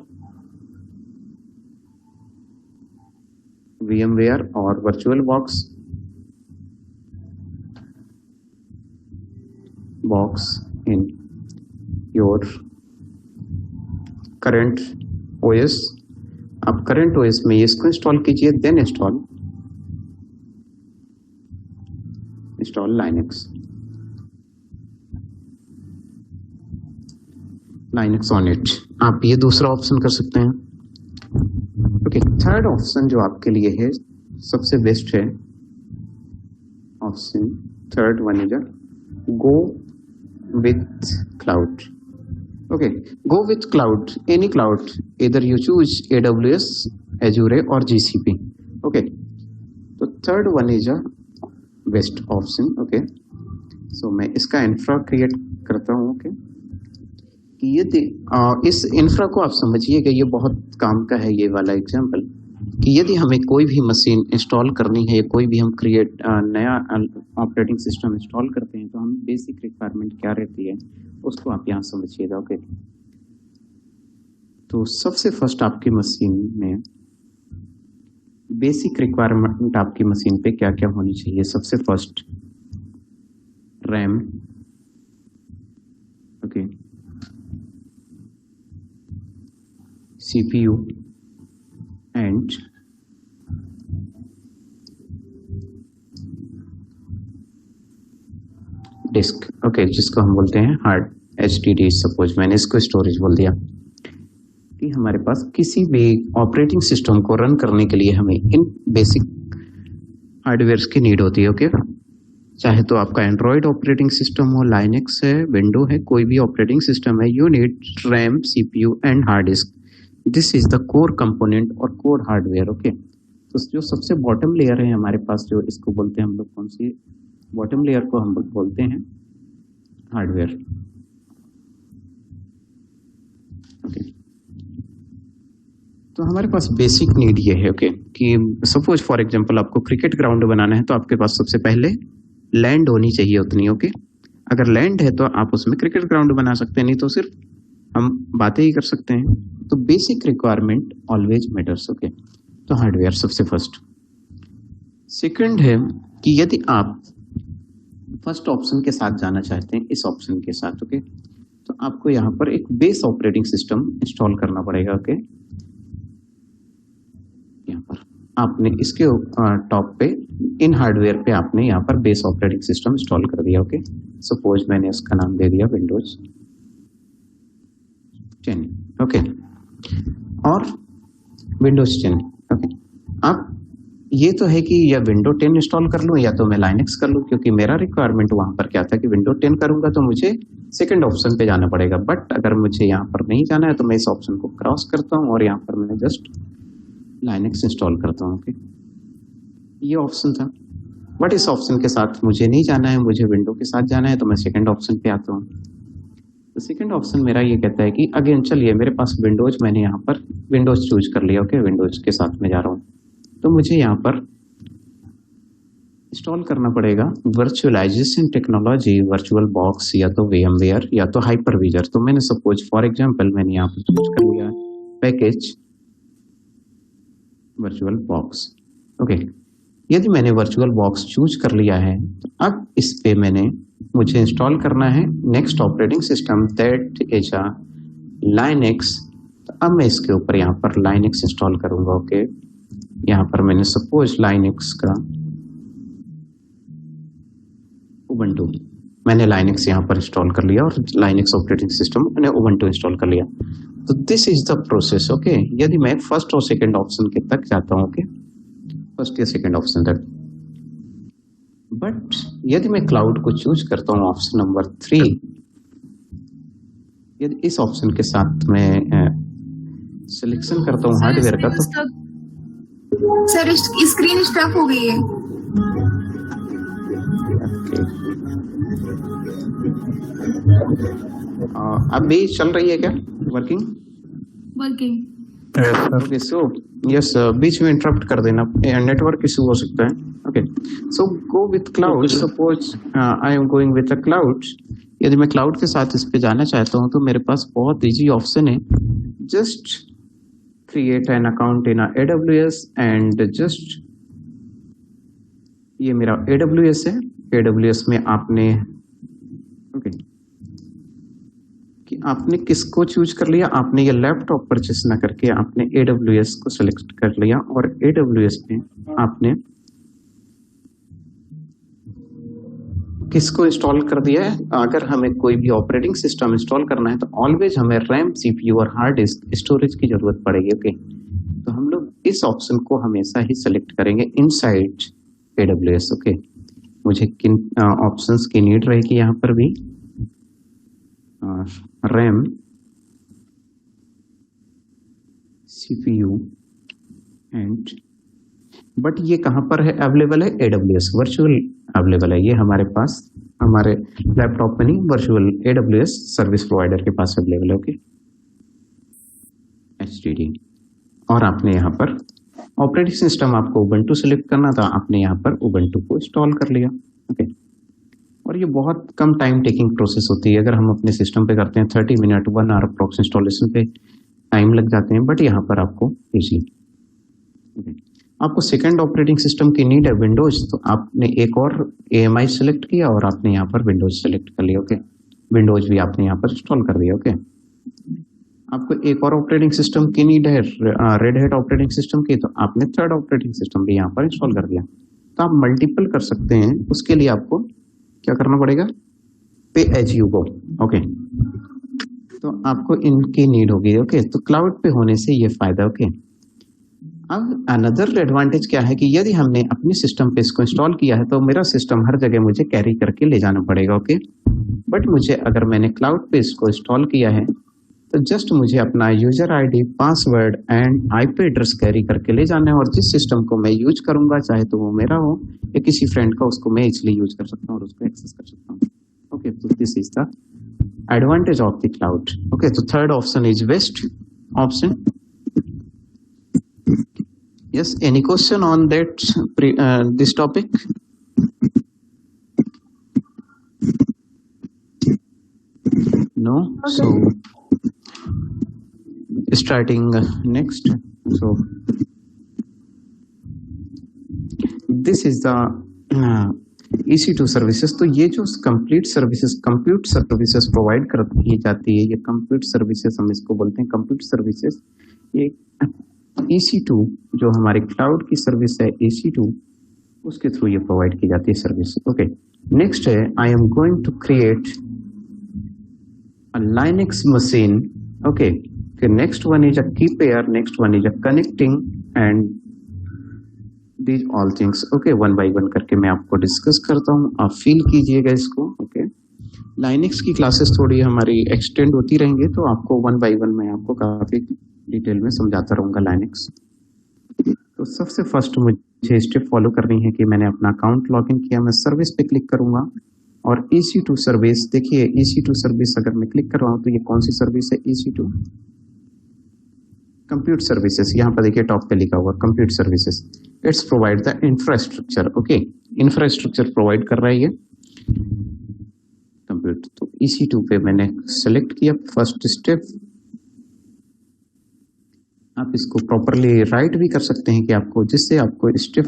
Speaker 2: VMware और VirtualBox in your current OS। आप करंट OS में इसको इंस्टॉल कीजिए, then install Linux on it। आप ये दूसरा ऑप्शन कर सकते हैं। ओके, थर्ड ऑप्शन जो आपके लिए है सबसे बेस्ट है, option third one is go with cloud. Okay, go with cloud, any cloud, इधर यू चूज AWS, Azure और GCP। ओके, तो third one is a best option. Okay, so मैं इसका इंफ्रा क्रिएट करता हूँ। ओके, ये इस इंफ्रा को आप समझिएगा, ये बहुत काम का है ये वाला एग्जांपल, कि यदि हमें कोई भी मशीन इंस्टॉल करनी है, कोई भी हम नया ऑपरेटिंग सिस्टम इंस्टॉल करते हैं, तो हम बेसिक रिक्वायरमेंट क्या रहती है उसको आप यहाँ समझिएगा। ओके, तो सबसे फर्स्ट आपकी मशीन में बेसिक रिक्वायरमेंट आपकी मशीन पे क्या क्या होनी चाहिए। सबसे first RAM, okay, CPU and disk, okay, जिसको हम बोलते हैं हार्ड HDD। सपोज मैंने इसको स्टोरेज बोल दिया कि हमारे पास किसी भी ऑपरेटिंग सिस्टम को रन करने के लिए हमें इन बेसिक हार्डवेयर की नीड होती है, ओके। चाहे तो आपका एंड्रॉयड ऑपरेटिंग सिस्टम हो, लाइनक्स है, विंडो है, कोई भी ऑपरेटिंग सिस्टम है, you need RAM, CPU and hard disk. This is the core component और कोर हार्डवेयर, ओके। तो जो सबसे बॉटम लेयर है हमारे पास, जो इसको बोलते हैं हम लोग, कौन सी बॉटम लेयर को हम बोलते हैं हार्डवेयर, ओके। तो हमारे पास बेसिक नीड ये है, ओके, कि सपोज फॉर एग्जांपल आपको क्रिकेट ग्राउंड बनाना है तो आपके पास सबसे पहले लैंड होनी चाहिए उतनी, ओके। अगर लैंड है तो आप उसमें क्रिकेट ग्राउंड बना सकते हैं, नहीं तो सिर्फ हम बातें ही कर सकते हैं। तो basic requirement always matters, okay. तो हार्डवेयर सबसे फर्स्ट। सेकंड है कि यदि आप फर्स्ट ऑप्शन के साथ जाना चाहते हैं, इस ऑप्शन के साथ, ओके, तो आपको यहाँ पर एक बेस ऑपरेटिंग सिस्टम इंस्टॉल करना पड़ेगा, ओके। यहाँ पर आपने इसके टॉप पे इन हार्डवेयर पे आपने यहाँ पर बेस ऑपरेटिंग सिस्टम इंस्टॉल कर दिया, ओके। सपोज मैंने इसका नाम दे दिया विंडोज 10, ओके, और विंडोज 10, ओके। अब ये तो है कि या विंडो 10 इंस्टॉल कर लूँ या तो मैं लाइनक्स कर लूँ, क्योंकि मेरा रिक्वायरमेंट वहां पर क्या था कि विंडो 10 करूंगा तो मुझे सेकंड ऑप्शन पे जाना पड़ेगा। बट अगर मुझे यहाँ पर नहीं जाना है तो मैं इस ऑप्शन को क्रॉस करता हूँ और यहाँ पर मैं जस्ट लाइनक्स इंस्टॉल करता हूँ, ओके। ये ऑप्शन था, बट इस ऑप्शन के साथ मुझे नहीं जाना है, मुझे विंडो के साथ जाना है, तो मैं सेकंड ऑप्शन पे आता हूँ। तो सेकंड ऑप्शन मेरा ये कहता है कि अगेन चलिए मेरे पास विंडोज, मैंने यहाँ पर विंडोज चूज कर लिया, ओके, विंडोज के साथ में जा रहा हूँ। तो मुझे यहाँ पर इंस्टॉल करना पड़ेगा वर्चुअलाइजेशन टेक्नोलॉजी, वर्चुअल बॉक्स या तो VMware या तो हाइपरविजर। तो मैंने सपोज फॉर एग्जांपल मैंने यहाँ पर चूज कर लिया पैकेज वर्चुअल बॉक्स, ओके। यदि मैंने वर्चुअल बॉक्स चूज कर लिया है तो अब इस पे मुझे इंस्टॉल करना है next operating system, that is Linux. तो अब मैं इसके ऊपर यहाँ पर लाइनक्स इंस्टॉल करूंगा, ओके। यहाँ पर मैंने सपोज लाइनक्स का उबंटू, मैंने लाइनक्स यहाँ पर इंस्टॉल कर लिया और लाइनक्स ऑपरेटिंग सिस्टम मैंने उबंटू इंस्टॉल कर लिया। तो this is the process, okay. यदि मैं फर्स्ट और सेकंड ऑप्शन के तक जाता हूँ, ओके, फर्स्ट या सेकंड ऑप्शन तक। बट यदि मैं क्लाउड को चूज करता हूँ ऑप्शन नंबर 3, यदि इस ऑप्शन के साथ मैं सिलेक्शन करता हूँ हार्डवेयर का, तो
Speaker 1: सर स्क्रीन स्टक हो गई है।
Speaker 2: अभी चल रही है क्या वर्किंग? ओके, सो यस, बीच में इंटरप्ट कर देना, नेटवर्क इशू हो सकता है, okay. So go with cloud, suppose I am going with a cloud. यदि मैं क्लाउड के साथ इस पे जाना चाहता हूँ तो मेरे पास बहुत इजी ऑप्शन है, just create an account in AWS and just, ये मेरा AWS है। AWS में आपने, ओके, कि आपने किसको चूज कर लिया, आपने ये लैपटॉप परचेस ना करके आपने AWS को सिलेक्ट कर लिया और AWS में आपने किसको इंस्टॉल कर दिया है। अगर हमें कोई भी ऑपरेटिंग सिस्टम इंस्टॉल करना है तो ऑलवेज हमें रैम, CPU और हार्ड डिस्क स्टोरेज की जरूरत पड़ेगी, ओके। तो हम लोग इस ऑप्शन को हमेशा ही सिलेक्ट करेंगे इनसाइड AWS, ओके। मुझे किन ऑप्शंस की नीड रहेगी यहाँ पर भी, रैम, CPU एंड, बट ये कहाँ पर है अवेलेबल है? AWS वर्चुअल अवेलेबल है, ये हमारे पास, हमारे लैपटॉप में नहीं, वर्चुअल AWS सर्विस प्रोवाइडर के पास अवेलेबल है, ओके, HDD। और आपने यहाँ पर ऑपरेटिंग सिस्टम आपको उबंटू सिलेक्ट करना था, आपने यहाँ पर उबंटू को इंस्टॉल कर लिया, ओके। और ये बहुत कम टाइम टेकिंग प्रोसेस होती है। अगर हम अपने सिस्टम पे करते हैं 30 मिनट 1 आवर अप्रोक्स इंस्टॉलेशन पे टाइम लग जाते हैं, बट यहाँ पर आपको इजी, ओके। आपको सेकंड ऑपरेटिंग सिस्टम की नीड है विंडोज, तो आपने एक और AMI सेलेक्ट किया और आपने यहाँ पर विंडोज सेलेक्ट कर लिया। ओके, विंडोज भी आपने यहाँ पर इंस्टॉल कर दिया। ओके, आपको एक और ऑपरेटिंग सिस्टम की नीड है रेड हैट ऑपरेटिंग सिस्टम की, तो आपने थर्ड ऑपरेटिंग सिस्टम भी यहाँ पर इंस्टॉल कर दिया। तो आप मल्टीपल कर सकते हैं, उसके लिए आपको क्या करना पड़ेगा, पे एज यू गो। ओके, तो आपको इनकी नीड होगी। ओके, तो क्लाउड पे होने से ये फायदा। ओके, अब अनदर एडवांटेज क्या है कि यदि हमने अपने सिस्टम पे इसको इंस्टॉल किया है तो मेरा सिस्टम हर जगह मुझे कैरी करके ले जाना पड़ेगा। ओके, बट मुझे अगर मैंने क्लाउड पे इसको इंस्टॉल किया है तो जस्ट मुझे अपना user ID, password and IP address carry करके ले जाना है, और जिस सिस्टम को मैं यूज करूंगा, चाहे तो वो मेरा हो या किसी फ्रेंड का, उसको मैं इजिली यूज कर सकता हूँ और उसको एक्सेस कर सकता हूँ। ओके, तो this is the advantage of the cloud. Okay, so third option is best option. Yes, any question on that this topic? No. Okay. So starting next. So this is the EC2 services. तो ये जो complete services, compute services provide की जाती है, ये compute services हम इसको बोलते हैं, कंप्यूट सर्विसेज। ये EC2 जो हमारे क्लाउड की सर्विस है, EC2 उसके थ्रू ये प्रोवाइड की जाती है सर्विस। ओके, नेक्स्ट है I am going to create a Linux machine. Okay, next one is a key pair, next one is a connecting and these all things। Okay, one by one करके मैं आपको discuss करता हूँ, आप feel कीजिएगा इसको। Okay, Linux की classes थोड़ी हमारी एक्सटेंड होती रहेंगी, तो आपको वन बाय वन मैं आपको काफी डिटेल में समझाता रहूंगा लाइनक्स। तो सबसे फर्स्ट मुझे स्टेप फॉलो करनी है कि मैंने अपना अकाउंट लॉगिन किया, मैं सर्विस पे क्लिक करूंगा और EC2 सर्विस, देखिए EC2 सर्विस अगर मैं क्लिक कर रहा हूँ तो ये कौन सी सर्विस है, EC2 कंप्यूट सर्विसेज। यहाँ पर देखिए टॉप पे लिखा हुआ compute services, it's provide the infrastructure. Okay, infrastructure provide कर रहा है ये कंप्यूट। तो EC2 पे मैंने सेलेक्ट किया फर्स्ट स्टेप। आप इसको प्रॉपरली राइट भी कर सकते हैं कि आपको, जिससे आपको स्टेप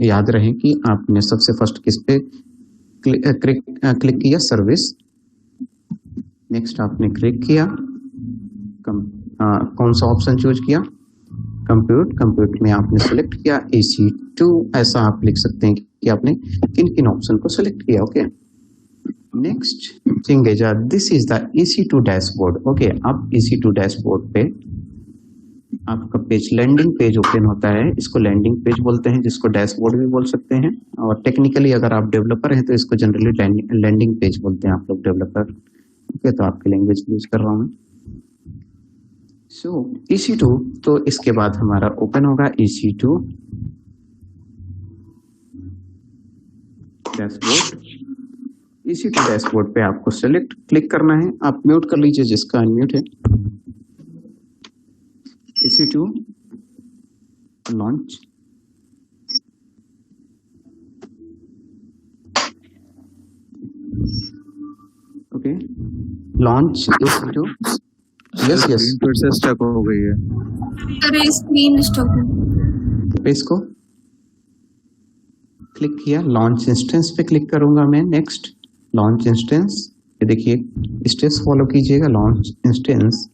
Speaker 2: याद रहे कि आपने सबसे फर्स्ट किस पे क्लिक किया, सर्विस। नेक्स्ट आपने क्लिक किया, कौन सा ऑप्शन चूज किया, कंप्यूट। कंप्यूट में आपने सेलेक्ट किया EC2, ऐसा आप लिख सकते हैं कि आपने किन किन ऑप्शन को सेलेक्ट किया। Okay, next thing is this is the EC2 dashboard. Okay, अब EC2 डैशबोर्ड पे आपका पेज, लैंडिंग पेज ओपन होता है, इसको लैंडिंग पेज बोलते हैं, जिसको डैशबोर्ड भी बोल सकते हैं, और टेक्निकली अगर आप डेवलपर हैं तो इसको जनरली लैंडिंग पेज बोलते हैं आप लोग डेवलपर। ओके, तो आपकी लैंग्वेज यूज कर रहा हूँ मैं। सो EC2, तो इसके बाद हमारा ओपन होगा EC2 डैशबोर्ड। EC2 डैशबोर्ड पे आपको सेलेक्ट क्लिक करना है, आप म्यूट कर लीजिए जिसका अनम्यूट है। EC2 launch, okay, launch EC2। Yes yes,
Speaker 6: फिर से स्टक हो गई है।
Speaker 1: अरे स्क्रीन स्टॉप है।
Speaker 2: पे इसको क्लिक किया, लॉन्च इंस्टेंस पे क्लिक करूंगा मैं। नेक्स्ट लॉन्च इंस्टेंस, ये देखिए स्टेप्स फॉलो कीजिएगा। लॉन्च इंस्टेंस,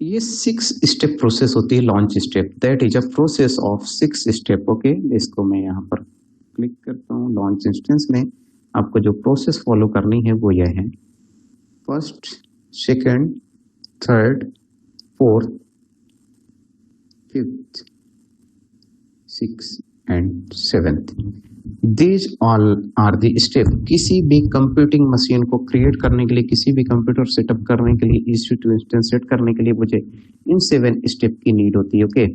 Speaker 2: ये 6 स्टेप प्रोसेस होती है launch step, that is a process of 6 step. Okay, इसको मैं यहाँ पर क्लिक करता हूँ। लॉन्च इंस्टेंस में आपको जो प्रोसेस फॉलो करनी है वो यह है, first, second, third, fourth, fifth, six and seventh. These all are the step. किसी भी कंप्यूटिंग मशीन को क्रिएट करने के लिए, किसी भी कंप्यूटर सेटअप करने के लिए, EC2 इंस्टेंस सेट करने के लिए मुझे इन 7 स्टेप की नीड होती है। Okay,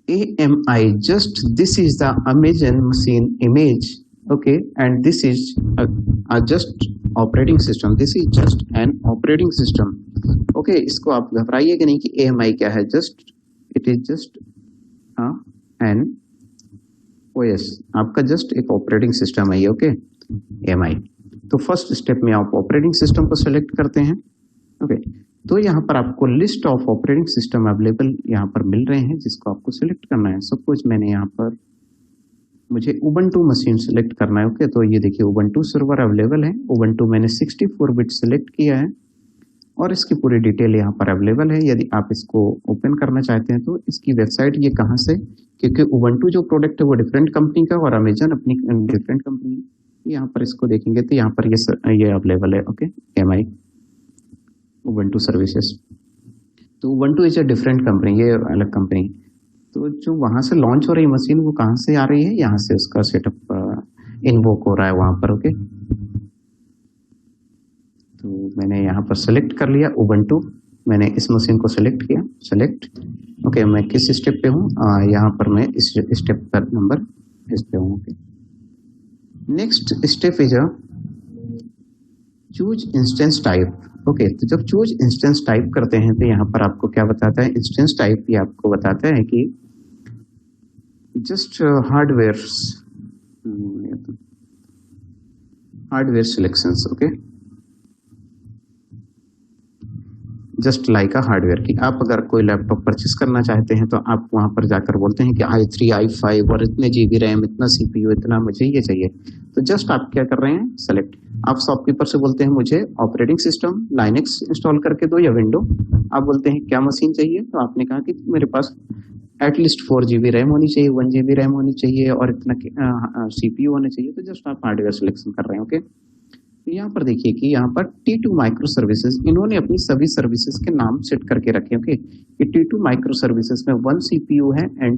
Speaker 2: AMI, just this is the Amazon machine image, okay, and this is a just operating system, this is just an operating system। okay, इसको आप घबराइएगा नहीं कि AMI क्या है, just it is just an OS, आपका just एक operating system है ये। Okay, AMI। तो फर्स्ट स्टेप में आप ऑपरेटिंग सिस्टम को सेलेक्ट करते हैं। ओके, तो यहाँ पर आपको list of operating system available यहाँ पर मिल रहे हैं, जिसको आपको सिलेक्ट करना है। सपोज मैंने यहाँ पर मुझे उबंटू मशीन सिलेक्ट करना है। ओके, तो ये देखिए उबंटू सर्वर अवेलेबल है। उबंटू मैंने 64 बिट सिलेक्ट किया है और इसकी पूरी डिटेल यहाँ पर अवेलेबल है। यदि आप इसको ओपन करना चाहते हैं तो इसकी वेबसाइट ये कहाँ से, क्योंकि उबंटू जो प्रोडक्ट है वो डिफरेंट कंपनी का और अमेजन अपनी डिफरेंट कंपनी। यहाँ पर इसको देखेंगे तो यहाँ पर ये अवेलेबल है। Okay, MI Ubuntu services. तो Ubuntu is a different company, ये अलग कंपनी। तो जो वहां से लॉन्च हो रही मशीन वो कहाँ से आ रही है, यहाँ से उसका सेटअप इन्वोक हो रहा है वहां पर। ओके, तो मैंने यहाँ पर सेलेक्ट कर लिया उबंटू, मैंने इस मशीन को सेलेक्ट किया, सेलेक्ट। ओके, मैं किस स्टेप पे हूँ, यहाँ पर मैं इस स्टेप पर नंबर इस पे हूँ। Okay, next step is choose instance type. Okay, तो जब चूज इंस्टेंस टाइप करते हैं तो यहाँ पर आपको क्या बताता है, इंस्टेंस टाइप ये आपको बताता है कि just hardware selections. Okay, just like अ हार्डवेयर की आप अगर कोई लैपटॉप परचेस करना चाहते हैं तो आप वहां पर जाकर बोलते हैं कि i3 i5 और इतने GB रैम, इतना CPU, इतना मुझे ये चाहिए। तो जस्ट आप क्या कर रहे हैं, सेलेक्ट। आप शॉपकीपर से बोलते हैं मुझे ऑपरेटिंग सिस्टम लाइनक्स इंस्टॉल करके दो या विंडो। आप बोलते हैं क्या मशीन चाहिए, तो आपने कहा कि मेरे पास एटलीस्ट 4 GB रैम होनी चाहिए, 1 GB रैम होनी चाहिए और इतना CPU होना चाहिए। तो जस्ट आप हार्डवेयर सिलेक्शन कर रहे हैं। ओके, तो यहाँ पर देखिए कि यहाँ पर T2 माइक्रो सर्विसेज, इन्होंने अपनी सभी सर्विसेज के नाम सेट करके रखे। ओके, कि T2 माइक्रो सर्विसेज में 1 CPU है एंड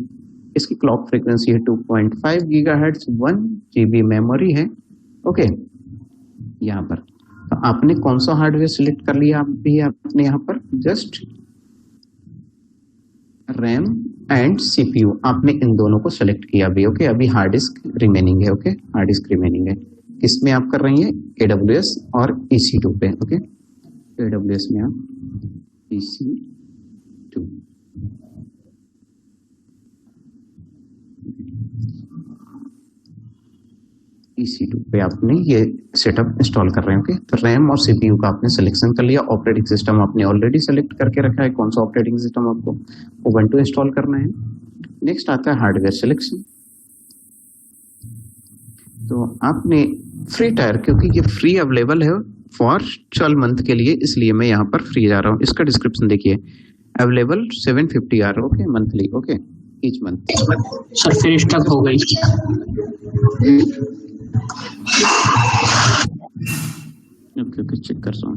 Speaker 2: इसकी क्लॉक फ्रीक्वेंसी है 2.5 GHz, 1 GB मेमोरी है। ओके, यहाँ पर तो आपने कौन सा हार्डवेयर सिलेक्ट कर लिया, आप भी आपने यहाँ पर जस्ट रैम एंड CPU आपने इन दोनों को सिलेक्ट किया अभी। ओके, अभी हार्ड डिस्क रिमेनिंग है। ओके, हार्ड डिस्क रिमेनिंग है, किसमें आप कर रही हैं, AWS और EC2 पे। ओके, AWS में आप EC2, EC2 पे आपने ये सेटअप इंस्टॉल कर रहे हैं। ओके, तो रैम और CPU का आपने सिलेक्शन कर लिया। ऑपरेटिंग सिस्टम आपने ऑलरेडी सेलेक्ट करके रखा है, कौन सा ऑपरेटिंग सिस्टम आपको उबंटू इंस्टॉल करना है। नेक्स्ट आता है हार्डवेयर सिलेक्शन। तो आपने फ्री टायर, क्योंकि ये फ्री अवेलेबल है फॉर 12 मंथ के लिए, इसलिए मैं यहाँ पर फ्री जा रहा हूँ। इसका डिस्क्रिप्शन देखिए, available 750 are. Okay, monthly. Okay, each month.
Speaker 5: Sir फिर स्टक हो गई।
Speaker 2: ओके ओके, चेक कर रहा हूँ।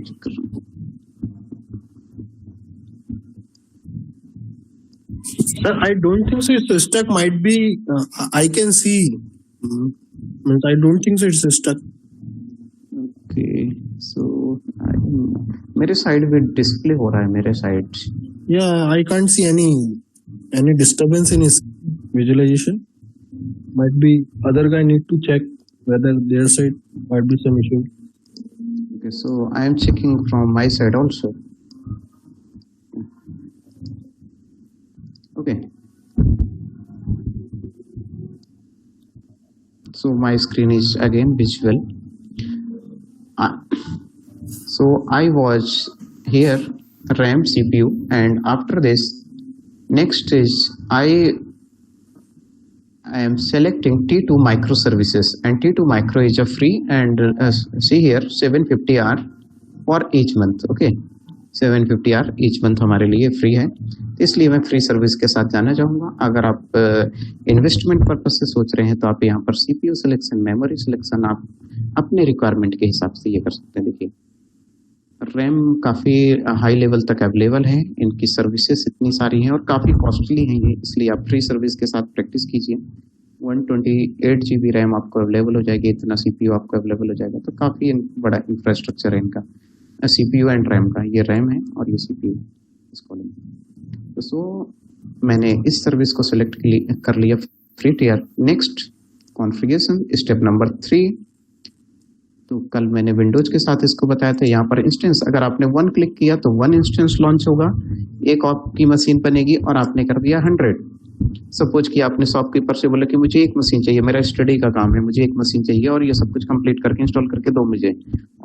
Speaker 8: Sir, I don't think so. It's stuck. Might be. I can see. I don't think so. It's stuck.
Speaker 2: Okay, so मेरे side भी display हो रहा है मेरे side.
Speaker 8: Yeah, I can't see any disturbance in his visualization. Might be other guy need to check whether their side might be some issue.
Speaker 2: Okay, so I am checking from my side also. Okay. So my screen is again visual. So I was here RAM, CPU, and after this, next is I am selecting T2 microservices, and T2 micro is a free, and see here 750 R for each month. Okay, 750 R each month हमारे लिए free है, इसलिए मैं free service के साथ जाना चाहूँगा। अगर आप इन्वेस्टमेंट पर्पज से सोच रहे हैं तो आप यहाँ पर CPU सिलेक्शन, मेमोरी सिलेक्शन आप अपने रिक्वायरमेंट के हिसाब से ये कर सकते हैं। देखिए रैम काफ़ी हाई लेवल तक अवेलेबल है, इनकी सर्विसेज इतनी सारी हैं और काफ़ी कॉस्टली हैं ये, इसलिए आप फ्री सर्विस के साथ प्रैक्टिस कीजिए। 128 GB रैम आपको अवेलेबल हो जाएगी, इतना CPU आपको अवेलेबल हो जाएगा, तो काफ़ी बड़ा इंफ्रास्ट्रक्चर है इनका, CPU एंड रैम का। ये रैम है और ये CPU इस कॉलम। तो सो मैंने इस सर्विस को सिलेक्ट कर लिया, free tier. Next configuration step number 3। तो कल मैंने विंडोज के साथ इसको बताया था। यहाँ पर इंस्टेंस, अगर आपने 1 क्लिक किया तो 1 इंस्टेंस लॉन्च होगा, एक आपकी मशीन बनेगी और आपने कर दिया 100। सपोज कि आपने शॉपकीपर से बोला कि मुझे एक मशीन चाहिए, मेरा स्टडी का काम है, मुझे एक मशीन चाहिए और ये सब कुछ कंप्लीट करके इंस्टॉल करके दो मुझे,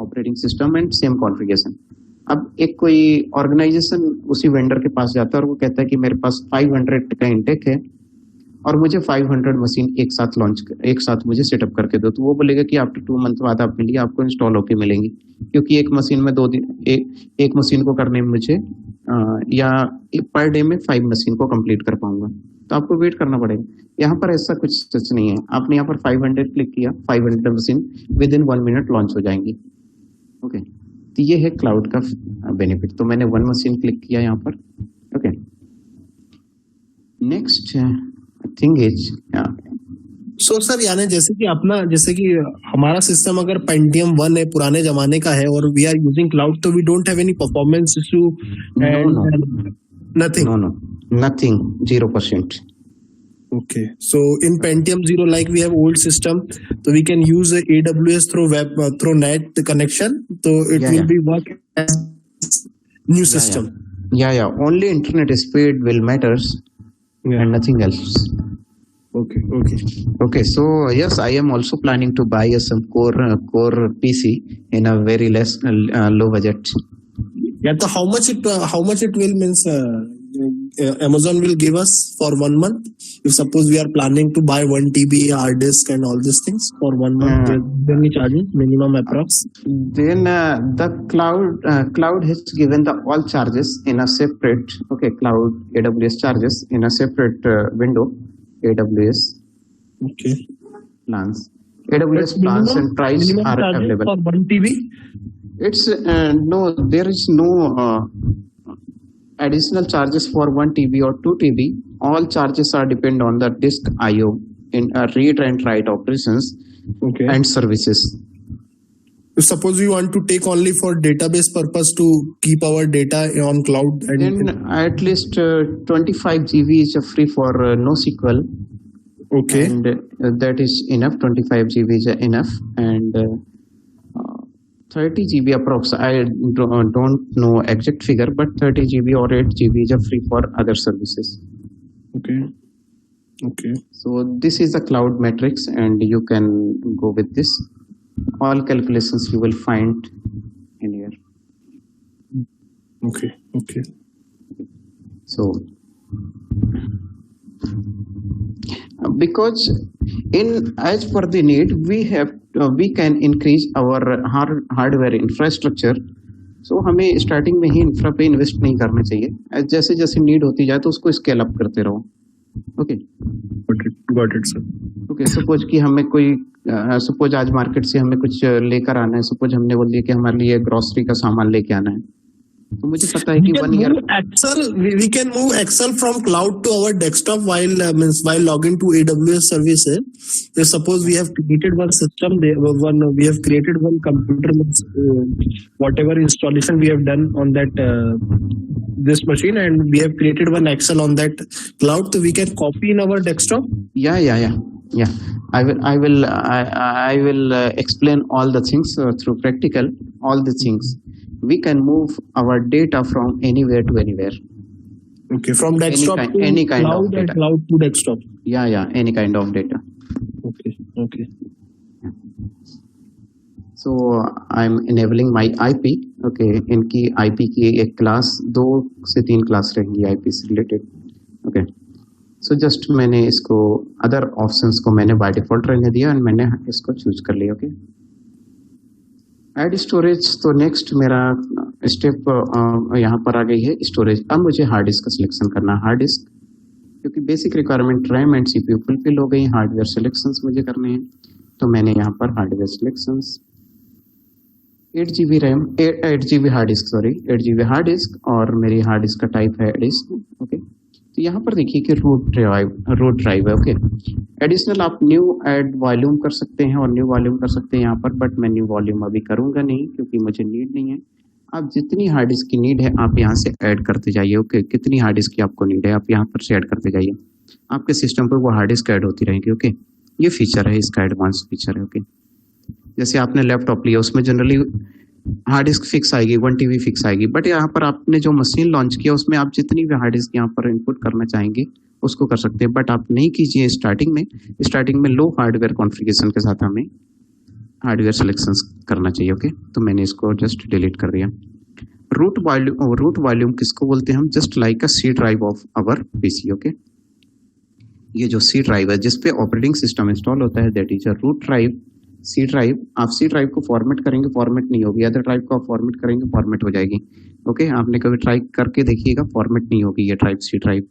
Speaker 2: operating system and same configuration. अब एक कोई ऑर्गेनाइजेशन उसी वेंडर के पास जाता है और वो कहता है कि मेरे पास 500 का इंटेक है और मुझे 500 मशीन एक साथ मुझे सेटअप करके दो, तो वो बोलेगा कि आफ्टर 2 मंथ बाद आप मिलिए, आपको इंस्टॉल होके मिलेंगी, क्योंकि एक मशीन में 2 दिन एक मशीन को करने में मुझे या पर डे में 5 मशीन को कंप्लीट कर पाऊंगा, तो आपको वेट करना पड़ेगा। यहाँ पर ऐसा कुछ सच नहीं है। आपने यहाँ पर 500 क्लिक किया, 500 machine with in 1 minute launch हो जाएंगी। ओके, तो ये है क्लाउड का बेनिफिट। तो मैंने 1 मशीन क्लिक किया यहाँ पर। Okay, next thing is
Speaker 8: so sir यानी जैसे कि हमारा सिस्टम अगर पेंटियम 1 है, पुराने जमाने का है, और वी आर यूजिंग क्लाउड, तो we don't have any performance issue and
Speaker 2: nothing 0%.
Speaker 8: Okay, so in Pentium 0, like we have old system, so we can use AWS through through net connection, so it will be work as new system.
Speaker 2: Yeah. Only internet speed will matters and nothing else. Okay. So yes, I am also planning to buy some core PC in a very less low budget.
Speaker 8: Yeah, so how much it will means Amazon will give us for 1 month if suppose we are planning to buy 1 TB hard disk and all these things for 1 month. Then we charges minimum approx.
Speaker 2: Then the cloud has given the all charges in a separate cloud AWS charges in a separate window. AWS plans. AWS plans and price are available
Speaker 8: for 1 TB.
Speaker 2: It's no, there is no additional charges for 1 TB or 2 TB. All charges are depend on the disk IO in read and write operations and services.
Speaker 8: If suppose we want to take only for database purpose to keep our data on cloud, and
Speaker 2: then at least 25 GB is free for NoSQL.
Speaker 8: Okay,
Speaker 2: and that is enough. 25 GB is enough, and 30 GB approx. I don't know exact figure, but 30 GB or 8 GB is free for other services. Okay. So this is the cloud matrix, and you can go with this. All calculations you will find in here.
Speaker 8: Okay.
Speaker 2: So because as per the need, we can increase our hardware infrastructure. So हमें starting में ही infra पे invest नहीं करना चाहिए। जैसे जैसे need होती जाए तो उसको स्केल अप करते रहो। Okay,
Speaker 8: got it sir.
Speaker 2: Okay, suppose आज मार्केट से हमें कुछ लेकर आना है। सपोज हमने बोल दिया कि हमारे लिए ग्रोसरी का सामान लेके आना है, तो मुझे पता है कि 1 year
Speaker 8: we can move Excel from cloud to our desktop while logging to AWS services. If suppose we have created one system, we have created one computer, whatever installation we have done on that this machine, and we have created one Excel on that cloud, so we can copy in our desktop.
Speaker 2: Yeah. I will explain all the things through practical. All the things. We can move our data from anywhere to anywhere.
Speaker 8: Okay, from desktop to
Speaker 2: any kind
Speaker 8: cloud
Speaker 2: of data.
Speaker 8: and cloud to desktop.
Speaker 2: Yeah, any kind of data.
Speaker 8: Okay.
Speaker 2: So I'm enabling my IP. Okay, इनकी IP की एक class 2 से 3 class रहेंगी IP से related. Okay, so just मैंने इसको other options को मैंने बाय डिफॉल्ट रहने दिया और मैंने इसको चूज कर लिया। Okay, add storage. तो नेक्स्ट मेरा स्टेप यहाँ पर आ गई है स्टोरेज। अब मुझे हार्ड डिस्क का सिलेक्शन करना है। हार्ड डिस्क क्योंकि basic requirement RAM and CPU fulfil हो गई। हार्डवेयर सिलेक्शंस मुझे करने हैं, तो मैंने यहाँ पर hardware selections 8 GB RAM 8 GB hard disk 8 GB hard disk, और मेरी हार्ड डिस्क का टाइप है डिस्क। ओके, तो यहाँ पर देखिए कि रूट ड्राइव है। ओके, एडिशनल आप न्यू ऐड वॉल्यूम कर सकते हैं और न्यू वॉल्यूम कर सकते हैं यहाँ पर, बट मैं न्यू वॉल्यूम अभी करूंगा नहीं क्योंकि मुझे नीड नहीं है। आप जितनी हार्ड डिस्क की नीड है आप यहाँ से ऐड करते जाइए। ओके, कितनी हार्ड डिस्क की आपको नीड है आप यहाँ पर से ऐड करते जाइए। आपके सिस्टम पर वो हार्ड डिस्क ऐड होती रहेगी। ओके, ये फीचर है, इसका एडवांस फीचर है। ओके, जैसे आपने लैपटॉप लिया उसमें जनरली हार्ड डिस्क फिक्स आएगी, 1 TB फिक्स आएगी, बट यहाँ पर आपने जो मशीन लॉन्च किया उसमें आप जितनी भी हार्ड डिस्क यहाँ पर इनपुट करना चाहेंगे उसको कर सकते हैं, बट आप नहीं कीजिए स्टार्टिंग में लो हार्डवेयर कॉन्फ़िगरेशन के साथ हमें हार्डवेयर सिलेक्शंस करना चाहिए। ओके, तो मैंने इसको जस्ट डिलीट कर दिया। रूट वॉल्यूम किसको बोलते हैं हम? Just like a C drive of our PC. Okay, ये जो सी ड्राइव है जिसपे ऑपरेटिंग सिस्टम इंस्टॉल होता है, that is a root drive. C drive, आप सी ड्राइव को फॉर्मेट करेंगे, फॉर्मेट नहीं होगी। अदर ड्राइव को आप फॉर्मेट करेंगे, फॉर्मेट हो जाएगी। ओके, आपने कभी ट्राई करके देखिएगा, फॉर्मेट नहीं होगी ये drive, C drive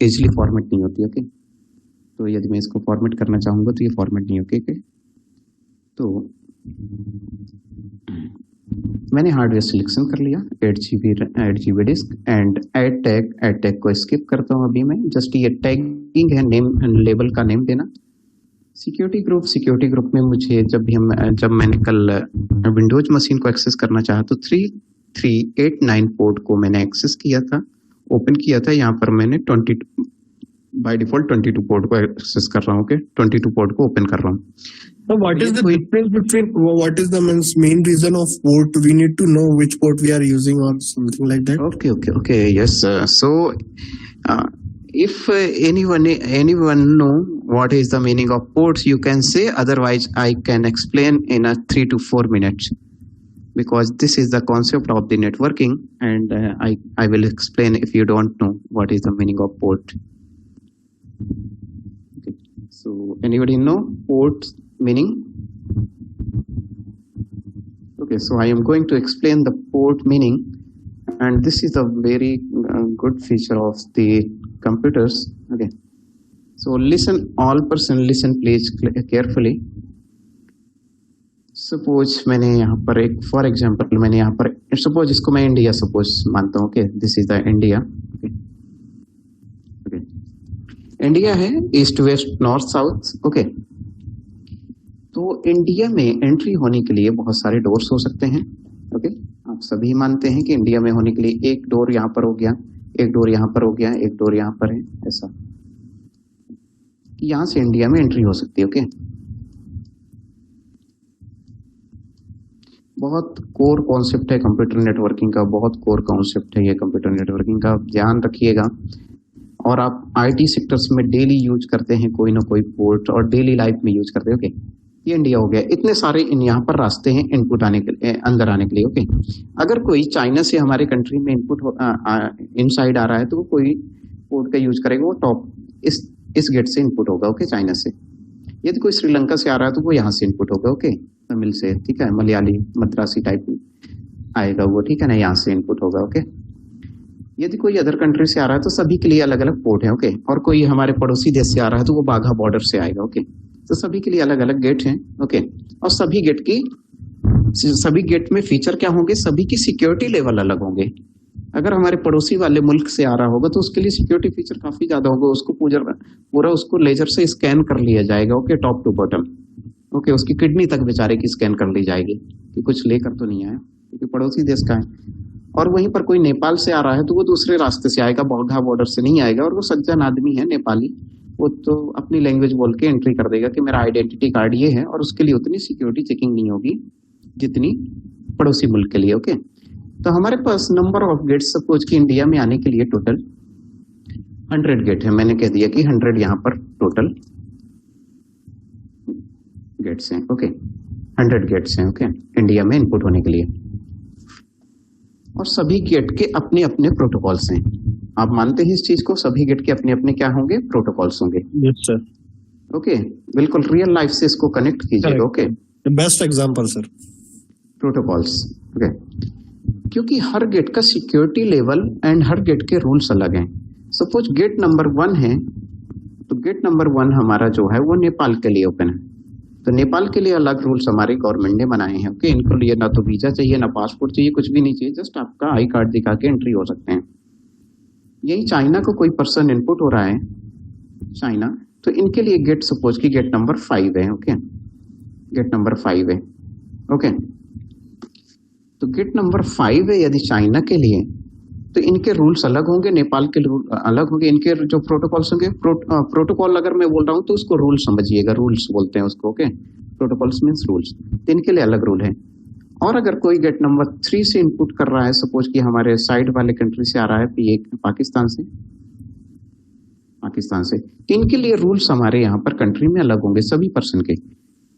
Speaker 2: easily format नहीं होती। ओके, तो यदि मैं इसको फॉर्मेट करना चाहूंगा तो ये फॉर्मेट नहीं होगी। ओके, तो मैंने हार्डवेयर सिलेक्शन कर लिया, 8 GB disk and add tag को स्किप करता हूँ अभी मैं। जस्ट ये टैगिंग है, नेम लेबल का नेम देना। सिक्योरिटी ग्रुप में मुझे जब मैंने कल विंडोज मशीन को एक्सेस करना चाहा तो 3389 पोर्ट को मैंने एक्सेस किया था, ओपन किया था। यहाँ पर मैंने 22 बाय डिफॉल्ट 22 पोर्ट को एक्सेस कर रहा हूँ। ओके, 22 पोर्ट को ओपन कर रहा हूँ।
Speaker 8: So what is the difference between what is the main reason of port? We need to know which port we are using or something like that.
Speaker 2: Okay. Yes. So, if anyone know what is the meaning of ports, you can say. Otherwise, I can explain in a 3 to 4 minutes, because this is the concept of the networking, and I will explain if you don't know what is the meaning of port. Okay. So, anybody know ports meaning? Okay, so I am going to explain the port meaning, and this is a very good feature of the computers. Okay, so listen, all person listen please carefully. Suppose मैंने यहाँ पर एक for example मैंने यहाँ पर suppose इसको मैं India suppose मानता हूँ। Okay, this is the India. India है east west north south. Okay, तो इंडिया में एंट्री होने के लिए बहुत सारे डोर्स हो सकते हैं। ओके, आप सभी मानते हैं कि इंडिया में होने के लिए एक डोर यहाँ पर हो गया, एक डोर यहाँ पर हो गया, एक डोर यहाँ पर है, ऐसा यहाँ से इंडिया में एंट्री हो सकती है। ओके, बहुत कोर कॉन्सेप्ट है कंप्यूटर नेटवर्किंग का, बहुत कोर कॉन्सेप्ट है ये कंप्यूटर नेटवर्किंग का, ध्यान रखिएगा। और आप आईटी सेक्टर्स में डेली यूज करते हैं कोई ना कोई पोर्ट, और डेली लाइफ में यूज करते हैं। ओके, ये इंडिया हो गया। इतने सारे यहाँ पर रास्ते हैं इनपुट आने के लिए, अंदर आने के लिए। ओके, अगर कोई चाइना से हमारे कंट्री में इनपुट इनसाइड आ रहा है तो वो कोई पोर्ट का यूज करेगा, वो टॉप इस गेट से इनपुट होगा। ओके, चाइना से। यदि कोई श्रीलंका से आ रहा है तो वो यहाँ से इनपुट होगा। ओके, तमिल से, ठीक है, मलयाली मद्रासी टाइप आएगा वो, ठीक है ना, यहाँ से इनपुट होगा। ओके, यदि कोई अदर कंट्री से आ रहा है तो सभी के लिए अलग अलग पोर्ट है। ओके, और कोई हमारे पड़ोसी देश से आ रहा है तो वो बाघा बॉर्डर से आएगा। ओके, तो सभी के लिए अलग अलग गेट हैं। ओके, और सभी गेट में फीचर क्या होंगे? सभी की सिक्योरिटी लेवल अलग होंगे। अगर हमारे पड़ोसी वाले मुल्क से आ रहा होगा तो उसके लिए सिक्योरिटी फीचर काफी ज्यादा होगा, उसको पूरा उसको लेजर से स्कैन कर लिया जाएगा। Okay, top to bottom. Okay, उसकी किडनी तक बेचारे की स्कैन कर ली जाएगी कि कुछ लेकर तो नहीं आया, क्योंकि पड़ोसी देश का है। और वहीं पर कोई नेपाल से आ रहा है तो वो दूसरे रास्ते से आएगा, बाघा बॉर्डर से नहीं आएगा, और वो सज्जन आदमी है नेपाली, वो तो अपनी लैंग्वेज बोल के एंट्री कर देगा कि मेरा आइडेंटिटी कार्ड ये है, और उसके लिए उतनी सिक्योरिटी चेकिंग नहीं होगी जितनी पड़ोसी मुल्क के लिए। ओके, तो हमारे पास नंबर ऑफ गेट्स सपोज कि इंडिया में आने के लिए टोटल 100 गेट है। मैंने कह दिया कि 100 यहाँ पर टोटल गेट्स हैं। ओके, 100 गेट्स हैं। ओके, इंडिया में इनपुट होने के लिए, और सभी गेट के अपने अपने प्रोटोकॉल्स हैं। आप मानते हैं इस चीज को? सभी गेट के अपने अपने क्या होंगे? प्रोटोकॉल्स होंगे।
Speaker 8: Yes sir.
Speaker 2: ओके, बिल्कुल रियल लाइफ से इसको कनेक्ट कीजिएगा। Okay,
Speaker 8: best example sir,
Speaker 2: protocols. Okay, क्योंकि हर गेट का सिक्योरिटी लेवल एंड हर गेट के रूल्स अलग हैं। सपोज गेट नंबर 1 है, तो गेट नंबर 1 हमारा जो है वो नेपाल के लिए ओपन है, तो नेपाल के लिए अलग रूल्स हमारी गवर्नमेंट ने बनाए हैं। ओके, इनको लिए ना तो वीजा चाहिए, ना पासपोर्ट चाहिए, कुछ भी नहीं चाहिए, जस्ट आपका आई कार्ड दिखा के एंट्री हो सकते हैं। यही चाइना को कोई पर्सन इनपुट हो रहा है, चाइना, तो इनके लिए गेट सपोज की गेट नंबर 5 है। ओके, गेट नंबर 5 है। ओके, तो गेट नंबर 5 है यदि चाइना के लिए, तो इनके रूल्स अलग होंगे, नेपाल के रूल अलग होंगे, इनके जो प्रोटोकॉल्स होंगे, प्रोटोकॉल अगर मैं बोल रहा हूँ तो उसको रूल समझिएगा, रूल्स बोलते हैं उसको। ओके, प्रोटोकॉल्स मीन्स रूल्स, तो इनके लिए अलग रूल है। और अगर कोई गेट नंबर 3 से इनपुट कर रहा है, सपोज कि हमारे साइड वाले कंट्री से आ रहा है, ये पाकिस्तान से, तो इनके लिए रूल्स हमारे यहाँ पर कंट्री में अलग होंगे सभी पर्सन के।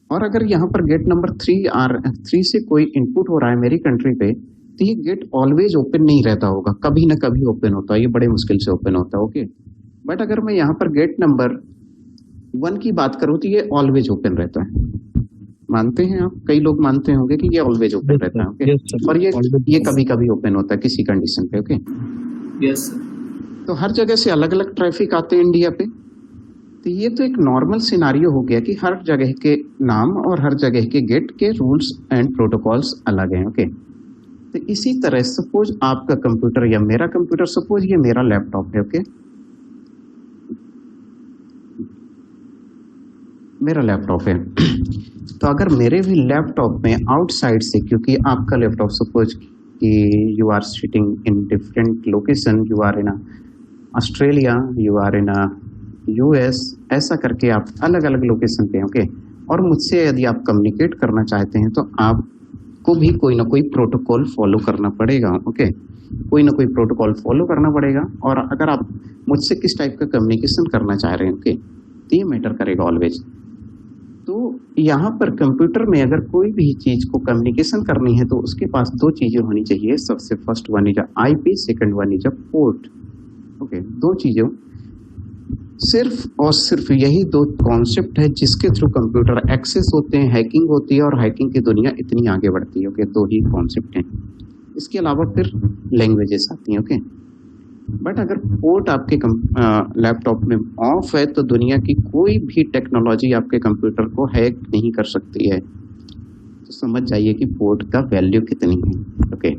Speaker 2: और अगर यहाँ पर गेट नंबर 3 से कोई इनपुट हो रहा है मेरी कंट्री पे, तो ये गेट ऑलवेज ओपन नहीं रहता होगा, कभी ना कभी ओपन होता है, ये बड़े मुश्किल से ओपन होता है। ओके, बट अगर मैं यहाँ पर गेट नंबर 1 की बात करूँ तो ये ऑलवेज ओपन रहता है। मानते हैं आप? कई लोग मानते होंगे कि ये ऑलवेज ओपन रहता है। ओके, और ये कभी कभी ओपन होता है किसी कंडीशन पे। Okay,
Speaker 5: yes sir.
Speaker 2: तो हर जगह से अलग अलग ट्रैफिक आते हैं इंडिया पे। तो ये तो एक नॉर्मल सिनारियो हो गया कि हर जगह के नाम और हर जगह के गेट के रूल्स एंड प्रोटोकॉल्स अलग हैं। ओके, तो इसी तरह सपोज आपका कंप्यूटर या मेरा कंप्यूटर, सपोज ये मेरा लैपटॉप है। ओके, मेरा लैपटॉप है तो अगर मेरे भी लैपटॉप में आउटसाइड से, क्योंकि आपका लैपटॉप सपोज कि you are sitting in different location, you are in Australia, you are in US, ऐसा करके आप अलग अलग लोकेशन पे। ओके, और मुझसे यदि आप कम्युनिकेट करना चाहते हैं तो आपको भी कोई ना कोई प्रोटोकॉल फॉलो करना पड़ेगा। ओके, कोई ना कोई प्रोटोकॉल फॉलो करना पड़ेगा। और अगर आप मुझसे किस टाइप का कम्युनिकेशन करना चाह रहे हैं, ओके, तो ये मैटर करेगा ऑलवेज। तो यहाँ पर कंप्यूटर में अगर कोई भी चीज को कम्युनिकेशन करनी है तो उसके पास 2 चीजें होनी चाहिए। सबसे first one is IP, second one is port. Okay, 2 चीजों, सिर्फ और सिर्फ यही 2 कॉन्सेप्ट है जिसके थ्रू कंप्यूटर एक्सेस होते हैं, हैकिंग होती है और हैकिंग की दुनिया इतनी आगे बढ़ती है। ओके, 2 ही कॉन्सेप्ट हैं। इसके अलावा फिर लैंग्वेजेस आती हैं। ओके, बट अगर पोर्ट आपके लैपटॉप में ऑफ है तो दुनिया की कोई भी टेक्नोलॉजी आपके कंप्यूटर को हैक नहीं कर सकती है। तो समझ जाइए कि पोर्ट का वैल्यू कितनी है। ओके,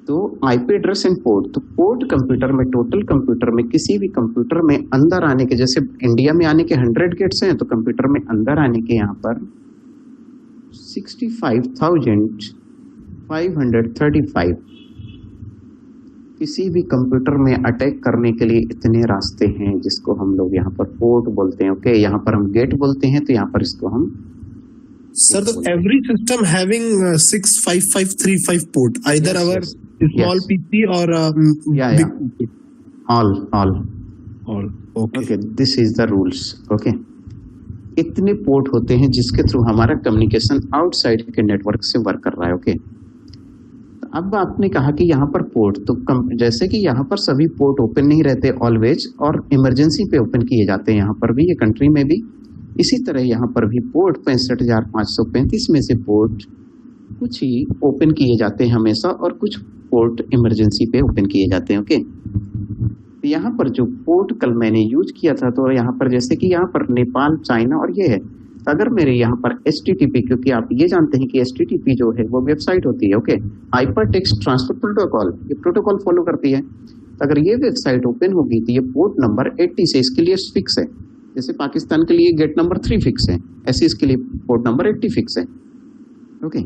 Speaker 2: तो आईपी एड्रेस एंड पोर्ट, तो पोर्ट कंप्यूटर में, टोटल कंप्यूटर में, किसी भी कंप्यूटर में अंदर आने के, जैसे इंडिया में आने के 100 गेट्स हैं तो कंप्यूटर में अंदर आने के यहाँ पर 65,535 किसी भी कंप्यूटर में अटैक करने के लिए इतने रास्ते हैं जिसको हम लोग यहाँ पर पोर्ट बोलते हैं। ओके, यहाँ पर हम गेट बोलते हैं, तो यहाँ पर इसको हम
Speaker 8: Sir, so every system having 65535 port, either
Speaker 2: Yes,
Speaker 8: our
Speaker 2: yes.
Speaker 8: small
Speaker 2: Yes.
Speaker 8: PC or
Speaker 2: Yeah.
Speaker 8: big PC.
Speaker 2: all.
Speaker 8: All. Okay.
Speaker 2: Okay, this is the rules. Okay, इतने पोर्ट होते हैं जिसके थ्रू हमारा कम्युनिकेशन आउटसाइड के नेटवर्क से work कर रहा है। ओके, अब आपने कहा कि यहाँ पर पोर्ट, तो जैसे कि यहाँ पर सभी पोर्ट ओपन नहीं रहते ऑलवेज, और इमरजेंसी पे ओपन किए जाते हैं यहाँ पर भी, ये कंट्री में भी। इसी तरह यहाँ पर भी पोर्ट 65,535 में से पोर्ट कुछ ही ओपन किए जाते हैं हमेशा, और कुछ पोर्ट इमरजेंसी पे ओपन किए जाते हैं। ओके, तो यहाँ पर जो पोर्ट कल मैंने यूज किया था, तो यहाँ पर जैसे कि यहाँ पर नेपाल, चाइना और ये है, तो अगर मेरे यहाँ पर HTTP, क्योंकि आप ये जानते हैं कि HTTP जो है वो वेबसाइट होती है। Okay, hyper text transfer protocol, ये प्रोटोकॉल फॉलो करती है। तो अगर ये वेबसाइट ओपन होगी तो ये पोर्ट नंबर 80 से इसके लिए फिक्स है। जैसे पाकिस्तान के लिए गेट नंबर 3 फिक्स है, ऐसे इसके लिए पोर्ट नंबर 80 फिक्स है। ओके,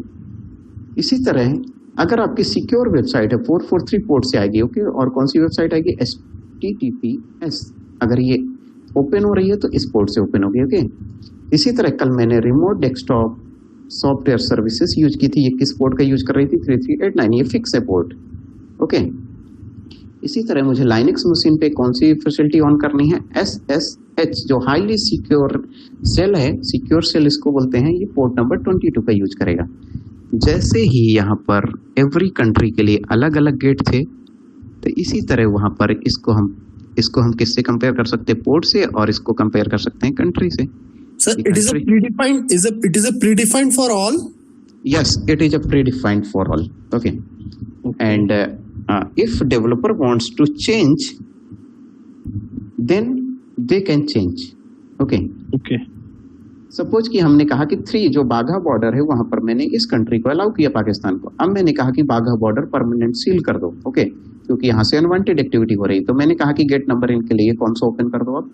Speaker 2: इसी तरह अगर आपकी सिक्योर वेबसाइट है 443 पोर्ट से आएगी। ओके, और कौन सी वेबसाइट आएगी? HTTPS। अगर ये ओपन हो रही है तो इस पोर्ट से ओपन होगी। ओके, इसी तरह कल मैंने remote desktop software services use की थी, ये किस पोर्ट का यूज कर रही थी? 3389, ये फिक्स है पोर्ट। ओके, इसी तरह मुझे लाइनक्स मशीन पे कौन सी फैसिलिटी ऑन करनी है? SSH, जो हाईली सिक्योर सेल है, सिक्योर सेल इसको बोलते हैं, ये पोर्ट नंबर 22 का यूज करेगा। जैसे ही यहाँ पर एवरी कंट्री के लिए अलग अलग गेट थे, तो इसी तरह वहां पर इसको हम किससे कंपेयर कर सकते हैं? पोर्ट से, और इसको कंपेयर कर सकते हैं कंट्री से।
Speaker 8: Sir, it is a predefined. It is a predefined for all.
Speaker 2: Yes, it is a predefined for all. Okay, and if developer wants to change, then they can change. Okay. Suppose कि हमने कहा कि 3 जो बाघा border है वहां पर मैंने इस कंट्री को अलाउ किया, पाकिस्तान को। अब मैंने कहा कि बाघा बॉर्डर परमानेंट सील कर दो। ओके, क्योंकि यहाँ से अनवांटेड एक्टिविटी हो रही, तो मैंने कहा कि गेट नंबर इनके लिए कौन सा ओपन कर दो अब?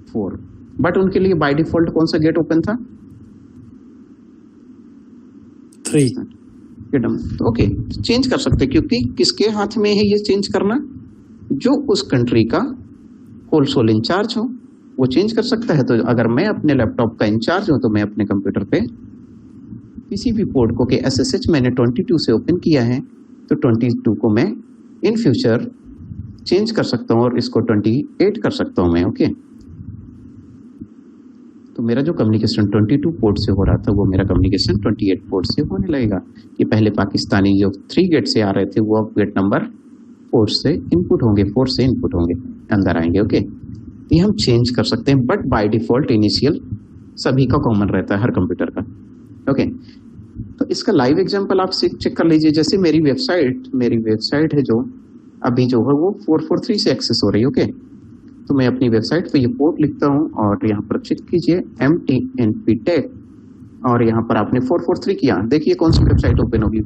Speaker 2: 4। बट उनके लिए बाय डिफॉल्ट कौन सा गेट ओपन था?
Speaker 8: 3।
Speaker 2: तो ओके, चेंज कर सकते, क्योंकि किसके हाथ में है ये चेंज करना? जो उस कंट्री का होल सोल इंचार्ज हो, वो चेंज कर सकता है। तो अगर मैं अपने लैपटॉप का इंचार्ज हूं तो मैं अपने कंप्यूटर पे किसी भी पोर्ट को, के SSH मैंने 22 से ओपन किया है, तो 22 को मैं इन फ्यूचर चेंज कर सकता हूं और इसको 28 कर सकता हूं मैं। ओके, तो तो मेरा जो कम्युनिकेशन 22 पोर्ट से हो रहा था वो मेरा कम्युनिकेशन 28 पोर्ट से होने लगेगा। कि पहले पाकिस्तानी जो 3 गेट से आ रहे थे वो अब गेट नंबर 4 से इनपुट होंगे, 4 से इनपुट होंगे, अंदर आएंगे। ओके, ये हम चेंज कर सकते हैं, बट बाय डिफॉल्ट इनिशियल सभी का कॉमन रहता है हर कंप्यूटर का। ओके, तो इसका लाइव एग्जांपल आप चेक कर लीजिए। जैसे मेरी वेबसाइट है जो अभी जो है वो 443 से एक्सेस हो रही है। ओके, तो मैं अपनी वेबसाइट पे ये पोर्ट लिखता हूँ और यहाँ पर चेक कीजिए MTNP tech, और यहाँ पर आपने 443 किया, देखिए कौन सी वेबसाइट ओपन होगी,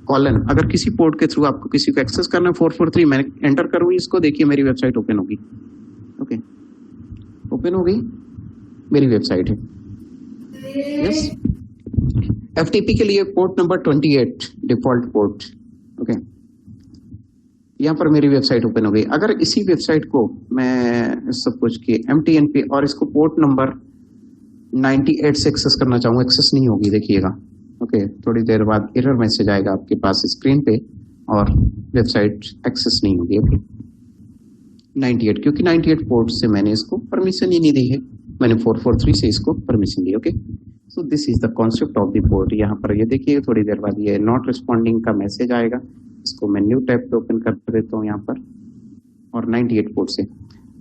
Speaker 2: कॉलन। अगर किसी पोर्ट के थ्रू आपको किसी को एक्सेस करना है 443, मैं एंटर करूँ इसको, देखिए मेरी वेबसाइट ओपन होगी। ओके, ओपन हो गई, मेरी वेबसाइट है। यस, FTP के लिए port number 28 default port. Okay, यहाँ पर मेरी वेबसाइट ओपन हो गई। अगर इसी वेबसाइट को मैं सपोज कि MTNP और इसको पोर्ट नंबर 98 से एक्सेस करना चाहूँ, एक्सेस नहीं होगी, देखिएगा। ओके, थोड़ी देर बाद एरर मैसेज आएगा आपके पास स्क्रीन पे और वेबसाइट एक्सेस नहीं होगी। ओके, 98, क्योंकि 98 पोर्ट से मैंने इसको परमिशन ही नहीं दी है, मैंने 443 से इसको permission the. Okay, so this is the concept of the port. यहाँ पर ये देखिए थोड़ी देर बाद ये नॉट रिस्पॉन्डिंग का मैसेज आएगा, इसको मैं न्यू टैब पे ओपन कर देता हूँ यहाँ पर, और 98 पोर्ट से।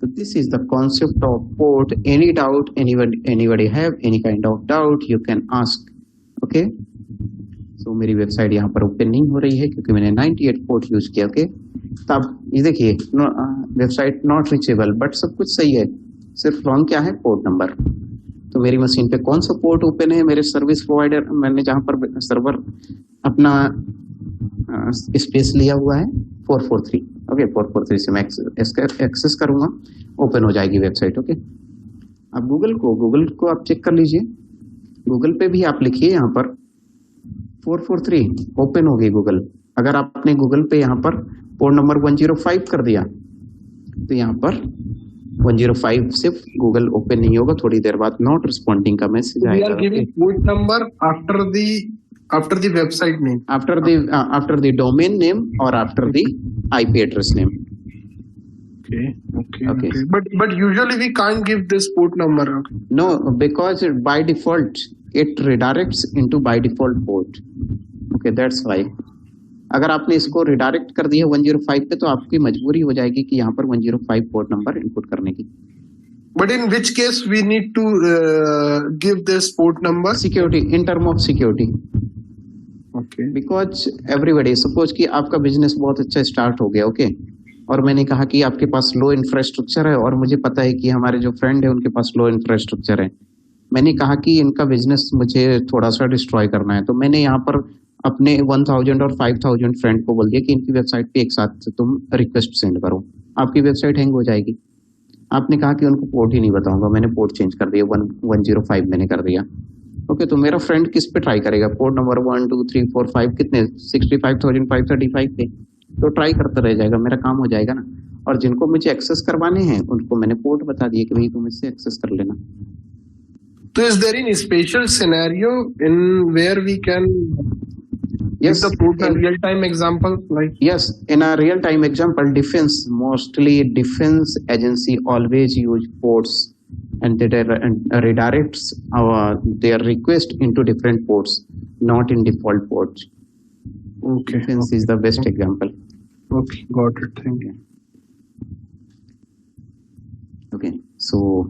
Speaker 2: तो this is the concept of port. Any doubt, anybody have any kind of doubt you can ask. Okay, so मेरी वेबसाइट यहाँ पर ओपन नहीं हो रही है क्योंकि मैंने 98 पोर्ट यूज किया। ओके, तब ये देखिए वेबसाइट नॉट रीचेबल, बट सब कुछ सही है, सिर्फ रॉन्ग क्या है, पोर्ट नंबर। तो मेरी मशीन पे कौन सा पोर्ट ओपन है, मेरे सर्विस प्रोवाइडर, मैंने जहाँ पर सर्वर अपना स्पेस लिया हुआ है 443। ओके, 443 से मैं एक्सेस करूंगा, ओपन हो जाएगी वेबसाइट। ओके, अब गूगल को आप चेक कर लीजिए, गूगल पे भी आप लिखिए यहाँ पर 443, ओपन होगी गूगल। अगर आपने गूगल पे यहाँ पर पोर्ट नंबर 105 कर दिया तो यहाँ पर 105 से गूगल ओपन नहीं होगा, थोड़ी देर बाद नॉट रिस्पॉन्डिंग का मैसेज आएगा।
Speaker 9: We are giving port number after the website name,
Speaker 2: after the domain name or after the IP address name.
Speaker 9: okay. But usually we can't give this port number.
Speaker 2: No, because by default it redirects into by default port. Okay, that's why. अगर आपने इसको redirect कर दिया 105 पे तो आपकी मजबूरी हो जाएगी कि यहाँ पर 105 पोर्ट नंबर इनपुट करने की।
Speaker 9: But in which case we need to give this port number?
Speaker 2: Security, in term of security.
Speaker 9: Okay.
Speaker 2: Because everybody, suppose कि आपका बिजनेस बहुत अच्छा स्टार्ट हो गया, ओके, और मैंने कहा कि आपके पास लो इंफ्रास्ट्रक्चर है और मुझे पता है कि हमारे जो फ्रेंड है उनके पास लो इंफ्रास्ट्रक्चर है। मैंने कहा कि इनका बिजनेस मुझे थोड़ा सा डिस्ट्रॉय करना है, तो मैंने यहाँ पर अपने 1000 और 5000 फ्रेंड को बोल दिया कि इनकी वेबसाइट पे एक साथ तुम रिक्वेस्ट सेंड करो, आपकी वेबसाइट हैंग हो जाएगी। आपने कहा कि उनको पोर्ट ही नहीं बताऊंगा, मैंने पोर्ट चेंज कर दिया, 105 मैंने कर दिया। ओके, तो मेरा फ्रेंड किस पे ट्राई करेगा, पोर्ट नंबर 1 2 3 4 5 कितने 65,535 पे, तो ट्राई करता रह जाएगा, मेरा काम हो जाएगा ना। और जिनको मुझे एक्सेस करवाने हैं उनको मैंने पोर्ट बता दिया कि भाई तुम इससे एक्सेस कर लेना।
Speaker 9: So is there any special scenario in where we can
Speaker 2: Yes,
Speaker 9: give the port a real-time example? Like
Speaker 2: yes, in a real-time example, mostly defense agency always use ports and they redirects their request into different ports, not in default ports.
Speaker 9: okay,
Speaker 2: Defense is the best example.
Speaker 9: okay, got it. Thank you.
Speaker 2: Okay, so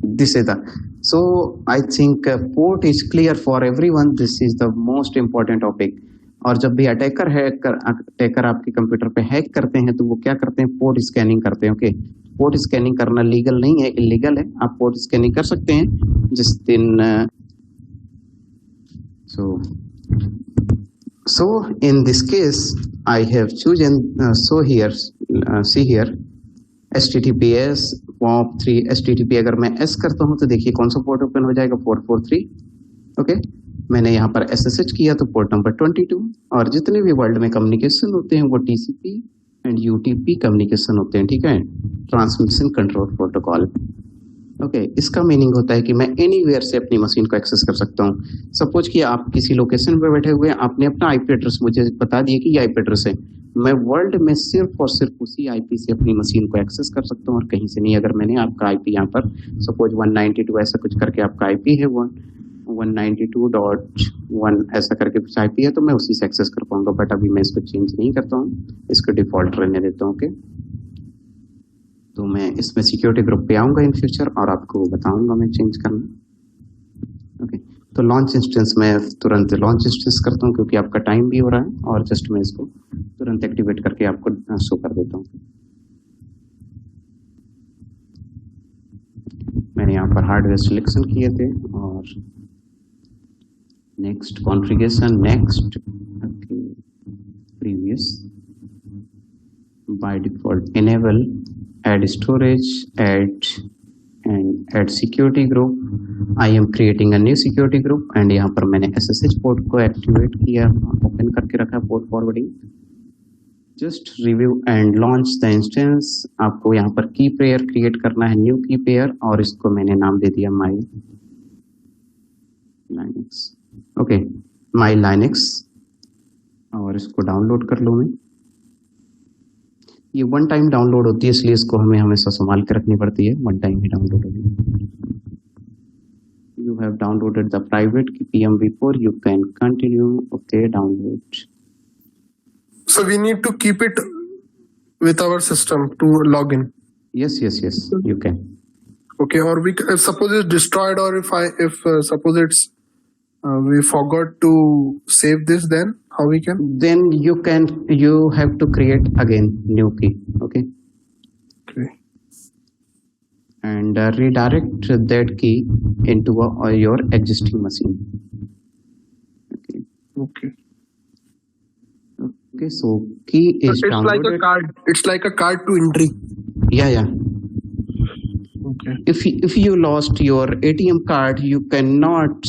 Speaker 2: this is the, so I think port is clear for everyone. This is the most important topic. और जब भी attacker आपके computer पे hack करते हैं तो वो क्या करते हैं, पोर्ट स्कैनिंग करते हैं। ओके, पोर्ट स्कैनिंग करना लीगल नहीं है, इलीगल है। आप पोर्ट स्कैनिंग कर सकते हैं जिस दिन so in this case I have chosen see here HTTPS POP3 HTTP। अगर मैं S करता हूं तो देखिए कौन सा पोर्ट ओपन हो जाएगा, 443। ओके, मैंने यहाँ पर SSH किया तो पोर्ट नंबर 22। और जितने भी वर्ल्ड में कम्युनिकेशन होते हैं वो TCP एंड UTP कम्युनिकेशन होते हैं, ठीक है, ट्रांसमिशन कंट्रोल प्रोटोकॉल। ओके, इसका मीनिंग होता है कि मैं एनीवेयर से अपनी मशीन को एक्सेस कर सकता हूँ। सपोज कि आप किसी लोकेशन पे बैठे हुए हैं, आपने अपना IP एड्रेस मुझे बता दिया कि ये IP एड्रेस है, मैं वर्ल्ड में सिर्फ और सिर्फ उसी आईपी से अपनी मशीन को एक्सेस कर सकता हूँ और कहीं से नहीं। अगर मैंने आपका आईपी यहाँ पर सपोज 192 ऐसा कुछ करके आपका आईपी है 192.1 ऐसा करके कुछ आईपी है तो मैं उसी से एक्सेस कर पाऊंगा। बट अभी मैं इसको चेंज नहीं करता हूँ, इसको डिफॉल्ट रहने देता हूँ। ओके, तो मैं इसमें सिक्योरिटी ग्रुप पे आऊंगा इन फ्यूचर और आपको बताऊंगा मैं चेंज करना। ओके, तो लॉन्च इंस्टेंस में तुरंत लॉन्च इंस्टेंस करता हूँ क्योंकि आपका टाइम भी हो रहा है और जस्ट मैं इसको तुरंत एक्टिवेट करके आपको शो कर देता हूँ। मैंने यहाँ पर हार्डवेयर सिलेक्शन किए थे और next configuration, next, previous, by default enable, add storage, add security group. I am creating a new security group and यहाँ पर मैंने SSH पोर्ट को एक्टिवेट किया, ओपन करके रखा port forwarding. Just review and launch the instance. आपको यहाँ पर की पेयर क्रिएट करना है, न्यू की पेयर, और इसको मैंने नाम दे दिया माई लाइनक्स। ओके, माई लाइनक्स, और इसको डाउनलोड कर लूँ मैं। ये वन टाइम डाउनलोड होती है इसलिए इसको हमें हमेशा संभाल के रखनी पड़ती है, वन टाइम ही डाउनलोड होगी। You have downloaded the private PMV4, you can continue. Okay, download.
Speaker 9: So we need to keep it with our system to log in.
Speaker 2: Yes, you can.
Speaker 9: Okay, or if suppose it's destroyed, or if suppose it's we forgot to save this, then how we can?
Speaker 2: Then you have to create again new key. Okay. And redirect that key into your existing machine.
Speaker 9: Okay.
Speaker 2: So key is
Speaker 9: it's
Speaker 2: downloaded.
Speaker 9: Like a card. It's like a card to entry.
Speaker 2: Yeah.
Speaker 9: Okay.
Speaker 2: If you lost your ATM card, you cannot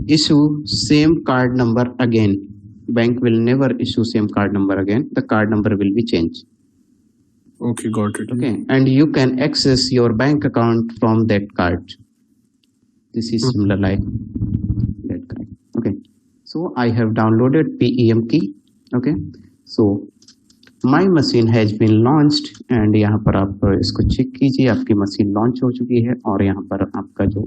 Speaker 2: issue same card number again. Bank will never issue same card number again. The card number will be changed.
Speaker 9: Okay, got it.
Speaker 2: Okay, and you can access your bank account from that card. This is similar like that card. Okay, so I have downloaded PEM key. Okay, so my machine has been launched and यहाँ पर आप इसको check कीजिए, आपकी machine launch हो चुकी है और यहाँ पर आपका जो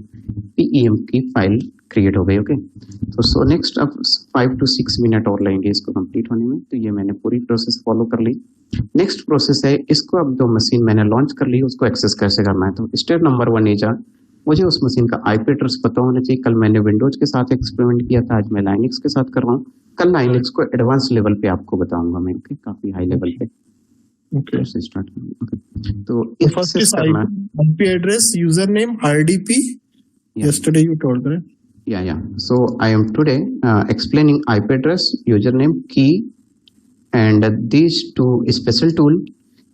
Speaker 2: PEM की फाइल क्रिएट हो गई। ओके, तो सो नेक्स्ट अब 5 to 6 मिनट और लगेंगे इसको कंप्लीट होने में। तो ये मैंने पूरी प्रोसेस फॉलो कर ली। नेक्स्ट प्रोसेस है, इसको अब जो मशीन मैंने लॉन्च कर ली उसको एक्सेस कैसे करना है। तो स्टेप नंबर 1 इज मुझे उस मशीन का IP एड्रेस पता होना चाहिए। कल मैंने विंडोज के साथ एक्सपेरिमेंट किया था, आज मैं लाइनक्स के साथ कर रहा हूँ। कल लाइनक्स को एडवांस लेवल पे आपको बताऊंगा मैं, काफी हाई लेवल पे।
Speaker 8: Okay.
Speaker 2: स्टार्ट तो
Speaker 8: first is IP address, username, RDP. Yesterday you told, right?
Speaker 2: Yeah. So I am today explaining IP address, username, key, and these two special tool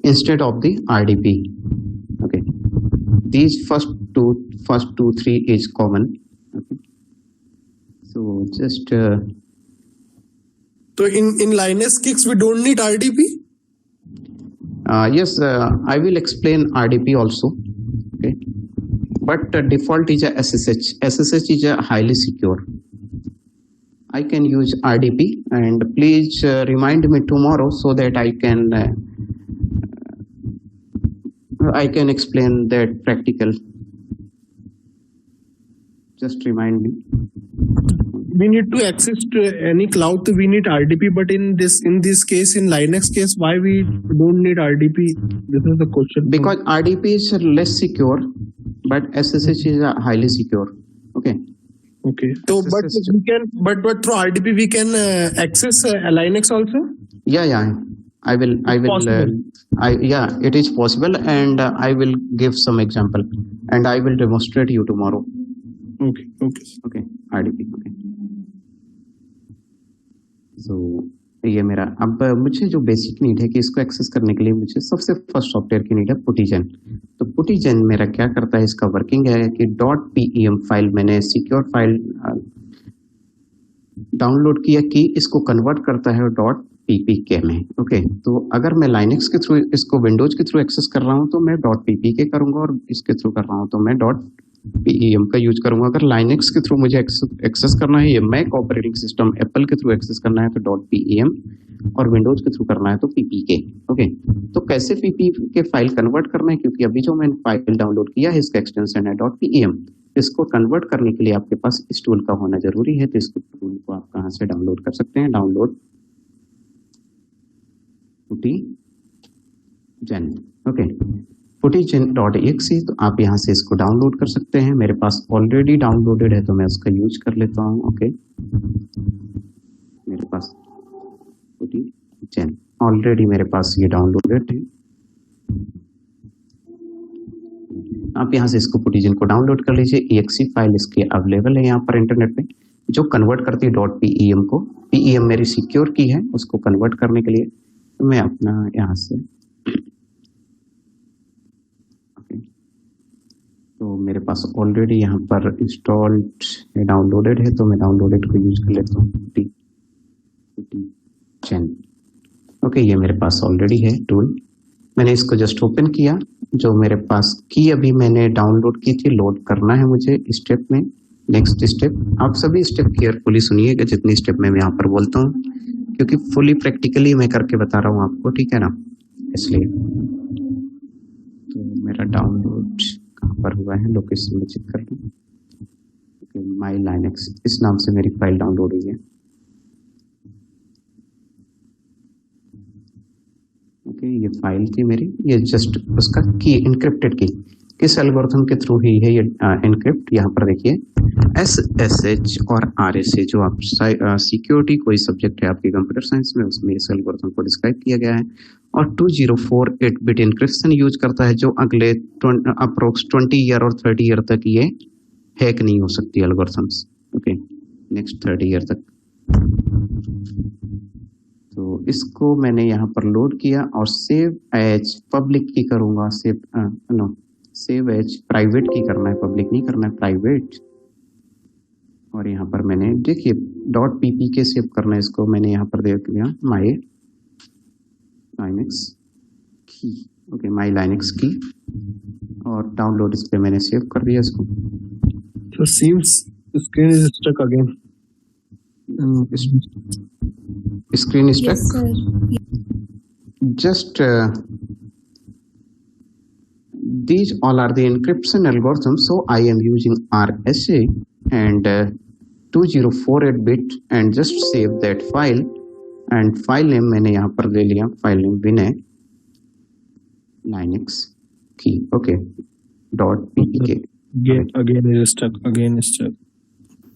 Speaker 2: instead of the RDP. Okay, these first two, 3 is common. Okay, so just
Speaker 8: so in Linux kicks we don't need RDP.
Speaker 2: Yes, I will explain RDP also. Okay, but default is a SSH. SSH is a highly secure. I can use RDP, and please remind me tomorrow so that I can explain that practical. Just remind me.
Speaker 8: We need to access to any cloud, so we need RDP. But in this case, in Linux case, why we don't need RDP? This is the question.
Speaker 2: Because RDP is less secure, but SSH is highly secure. Okay.
Speaker 8: So, but we can, but through RDP we can access Linux also.
Speaker 2: Yeah. I will. It is possible, and I will give some example, and I will demonstrate you tomorrow.
Speaker 8: Okay.
Speaker 2: RDP. Okay. So ये मेरा, अब मुझे जो basic need है कि इसको access करने के लिए मुझे सबसे फर्स्ट सॉफ्टवेयर की नीड है पुटीजन। तो पुटीजन मेरा क्या करता है, इसका वर्किंग है कि .pem फाइल मैंने सिक्योर फाइल डाउनलोड किया कि इसको कन्वर्ट करता है .ppk में। ओके, तो अगर मैं लाइनक्स के थ्रू इसको विंडोज के थ्रू एक्सेस कर रहा हूँ तो मैं .ppk करूंगा, और इसके थ्रू कर रहा हूँ तो मैं PEM का यूज करूंगा। अगर लाइनक्स के थ्रू मुझे एक्सेस करना है, ये मैक ऑपरेटिंग सिस्टम एप्पल के थ्रू एक्सेस करना है तो .pem, और विंडोज के थ्रू करना है तो ppk। ओके, तो कैसे ppk फाइल कन्वर्ट करना है, क्योंकि अभी जो मैंने फाइल डाउनलोड किया है इसका एक्सटेंशन है .pem। इसको कन्वर्ट करने के लिए आपके पास इस टूल का होना जरूरी है। तो इस टूल को आप कहाँ से डाउनलोड कर सकते हैं? Download PutyGen। ओके, PutyGen.exe, तो आप यहाँ से इसको डाउनलोड कर सकते हैं। मेरे पास ऑलरेडी डाउनलोडेड है तो मैं उसका यूज कर लेता हूँ। ओके, मेरे पास PutyGen ऑलरेडी मेरे पास ये डाउनलोडेड है। आप यहाँ से इसको PutyGen को डाउनलोड कर लीजिए। exe फाइल इसके अवेलेबल है यहाँ पर इंटरनेट पे, जो कन्वर्ट करती है .pem को। PEM मेरी सिक्योर की है, उसको कन्वर्ट करने के लिए तो मैं अपना यहाँ से तो मेरे पास ऑलरेडी यहाँ पर इंस्टॉल्ड डाउनलोडेड है, तो मैं डाउनलोडेड को यूज कर लेता हूँ PutyGen। ओके, ये मेरे पास ऑलरेडी है टूल। मैंने इसको जस्ट ओपन किया। जो मेरे पास की अभी मैंने डाउनलोड की थी, लोड करना है मुझे स्टेप में। नेक्स्ट स्टेप, आप सभी स्टेप केयरफुली सुनिएगा जितनी स्टेप में मैं यहाँ पर बोलता हूँ, क्योंकि फुली प्रैक्टिकली मैं करके बता रहा हूँ आपको, ठीक है ना, इसलिए। तो मेरा डाउनलोड कहाँ पर हुआ है, लोकेशन में चेक कर लूँ। माई लाइनक्स इस नाम से मेरी फाइल डाउनलोड हुई है। ओके, ये फाइल थी मेरी, ये जस्ट उसका की इनक्रिप्टेड की किस एल्गोरिथम के थ्रू ही है ये इनक्रिप्ट। यहाँ पर देखिए SSH और RSA, जो आप सिक्योरिटी कोई सब्जेक्ट है आपके कंप्यूटर साइंस में, उसमें इस एल्गोरिथम को डिस्क्राइब किया गया है। और 2048 बिट इंक्रिप्शन यूज करता है, जो अगले अप्रोक्स 20 ईयर और 30 ईयर तक ये हैक नहीं हो सकती एल्गोरिथम्स। ओके, नेक्स्ट 30 ईयर तक। तो इसको मैंने यहाँ पर लोड किया और सेव एज पब्लिक की करूंगा। सेव एज प्राइवेट की करना है, पब्लिक नहीं करना है, प्राइवेट। और यहाँ पर मैंने देखिए .ppk सेव करना है, इसको मैंने यहाँ पर देख लिया माई लाइनक्स की। ओके, माई लाइनक्स की, और डाउनलोड इस पे मैंने सेव कर दिया इसको।
Speaker 8: So seems the screen is stuck again.
Speaker 2: Screen is
Speaker 7: Yes,
Speaker 2: stuck.
Speaker 7: sir.
Speaker 2: Just these all are the encryption algorithms. So I am using RSA and 2048 bit and just save that file. And file name मैंने यहाँ पर ले लिया, file name विनय Linux की। Okay, .ppk।
Speaker 8: Again is stuck. Again is stuck.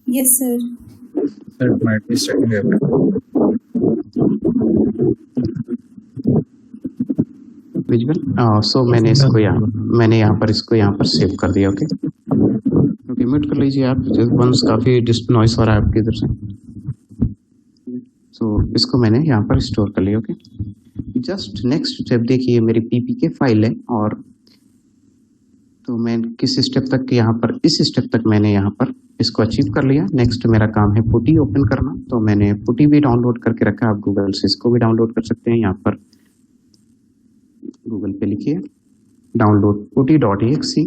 Speaker 7: Yes, sir.
Speaker 6: That might be stuck here.
Speaker 2: Visual. So मैंने इसको यहाँ पर इसको यहाँ पर सेव कर दिया। ओके, ओके, म्यूट कर लीजिए आप, वंस काफी नॉइस हो रहा है आपकी इधर से। सो इसको मैंने यहाँ पर स्टोर कर लिया। ओके, जस्ट नेक्स्ट स्टेप देखिए, मेरी ppk फाइल है, और तो मैं किस स्टेप तक यहाँ पर, इस स्टेप तक मैंने यहाँ पर इसको अचीव कर लिया। नेक्स्ट मेरा काम है पुटी ओपन करना, तो मैंने पुटी भी डाउनलोड करके रखा। आप गूगल से इसको भी डाउनलोड कर सकते हैं। यहाँ पर गूगल पे लिखिए डाउनलोड putty.exe।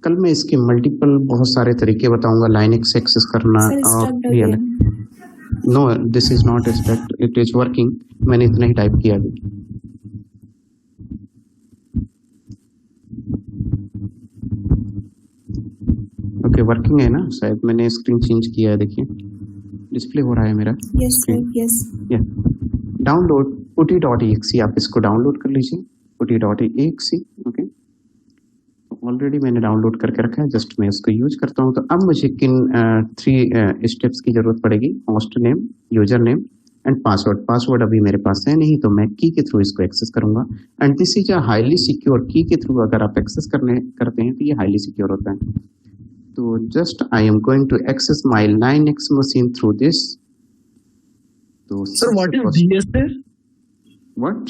Speaker 2: कल मैं इसके मल्टीपल बहुत सारे तरीके बताऊंगा लाइनक्स एक्सेस करना।
Speaker 7: Sir, it's stuck
Speaker 2: और
Speaker 7: again.
Speaker 2: No, this is not stuck, it is working. मैंने इतना ही टाइप किया अभी। ओके, वर्किंग है ना, शायद मैंने स्क्रीन चेंज किया है, देखिए डिस्प्ले हो रहा है मेरा
Speaker 7: Yes, sir. Yes.
Speaker 2: Download putty.exe, आप इसको डाउनलोड कर लीजिए putty.exe। ओके, ऑलरेडी मैंने डाउनलोड करके रखा है, जस्ट मैं इसको यूज करता हूँ। तो अब मुझे किन 3 स्टेप्स की जरूरत पड़ेगी? Host name, user name and password. Password अभी मेरे पास है नहीं, तो मैं की के थ्रू इसको एक्सेस करूंगा। And this is a highly secure की के थ्रू अगर आप एक्सेस करते हैं तो ये हाईली सिक्योर होता है। तो just I am going to access my Linux machine through this. तो
Speaker 8: Sir, what is DSA?
Speaker 2: What?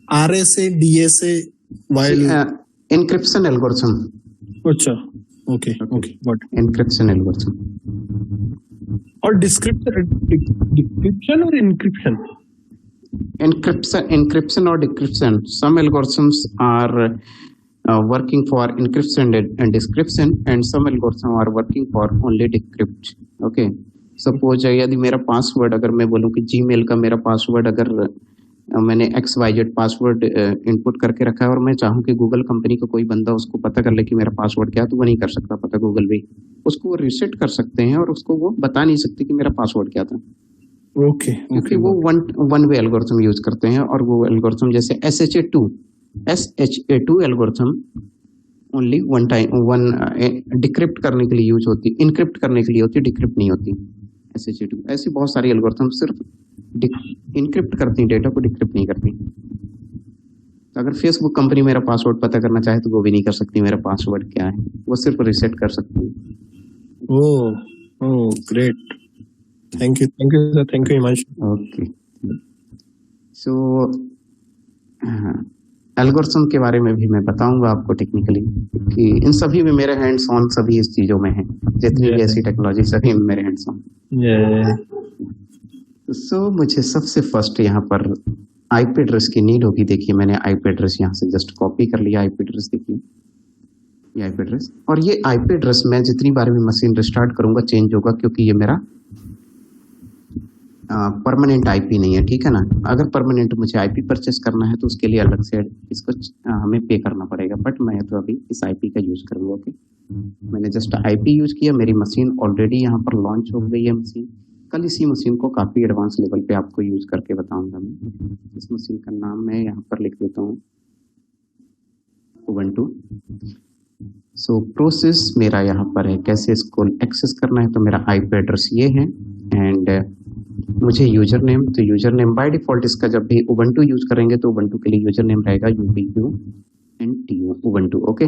Speaker 8: RSA, DSA, while.
Speaker 2: encryption algorithm.
Speaker 8: Acha. Okay. Got it.
Speaker 2: Encryption algorithm.
Speaker 8: Or decryption or encryption?
Speaker 2: encryption or decryption. Some algorithms are working for encryption and decryption, and some algorithms are working for only decrypt. Okay, suppose यदि मेरा password, अगर मैं बोलूं कि Gmail का मेरा password, अगर मैंने XYZ पासवर्ड इनपुट करके रखा है और मैं चाहूं कि गूगल कंपनी का कोई बंदा उसको पता कर ले कि मेरा पासवर्ड क्या है, तो वो नहीं कर सकता पता। गूगल भी उसको वो रीसेट कर सकते हैं और उसको वो बता नहीं सकते कि मेरा पासवर्ड क्या था।
Speaker 8: ओके
Speaker 2: क्योंकि वो वन वे एल्गोरिथम यूज करते हैं, और वो एल्गोरिथम जैसे SHA-2 algorithm only one decrypt करने के लिए यूज होती, इनक्रिप्ट करने के लिए होती, डिक्रिप्ट नहीं होती। SHA-2 ऐसी बहुत सारी एल्गोरिथम सिर्फ इनक्रिप्ट करती हैं डेटा को, डिक्रिप्ट नहीं करती। तो अगर फेसबुक कंपनी मेरा पासवर्ड पता करना चाहे तो वो भी नहीं कर सकती मेरा पासवर्ड क्या है, वो सिर्फ रीसेट कर सकती है।
Speaker 8: Oh great, thank you sir, thank you Himanshu.
Speaker 2: Okay, so algorithm के बारे में भी मैं बताऊंगा आपको टेक्निकली, कि इन सभी में मेरे हैंड्स ऑन सभी इस चीजों में है, जितनी भी ऐसी टेक्नोलॉजी सभी में मेरे हैंड्स ऑन। सो मुझे सबसे फर्स्ट यहाँ पर आईपी एड्रेस की नीड होगी। देखिए मैंने आईपी एड्रेस यहाँ से जस्ट कॉपी कर लिया। आईपी एड्रेस देखिए, ये आईपी एड्रेस, और ये आईपी एड्रेस मैं जितनी बार भी मशीन रिस्टार्ट करूंगा चेंज होगा, क्योंकि ये मेरा परमानेंट आईपी नहीं है, ठीक है ना। अगर परमानेंट मुझे आईपी परचेस करना है तो उसके लिए अलग से इसको हमें पे करना पड़ेगा, बट मैं तो अभी इस आईपी का यूज करूंगा। ओके, मैंने जस्ट आईपी यूज किया, मेरी मशीन ऑलरेडी यहाँ पर लॉन्च हो गई है मशीन। कल इसी मशीन को काफी एडवांस लेवल पे आपको यूज करके बताऊंगा मैं। इस मशीन का नाम मैं यहाँ पर लिख देता हूँ Ubuntu। सो प्रोसेस मेरा यहाँ पर है, कैसे इसको एक्सेस करना है। तो मेरा आईपी एड्रेस ये है, एंड मुझे यूजर नेम, तो यूजर नेम बाय डिफॉल्ट इसका जब भी Ubuntu यूज करेंगे तो Ubuntu के लिए यूजर नेम रहेगा UBUNTU Ubuntu। ओके,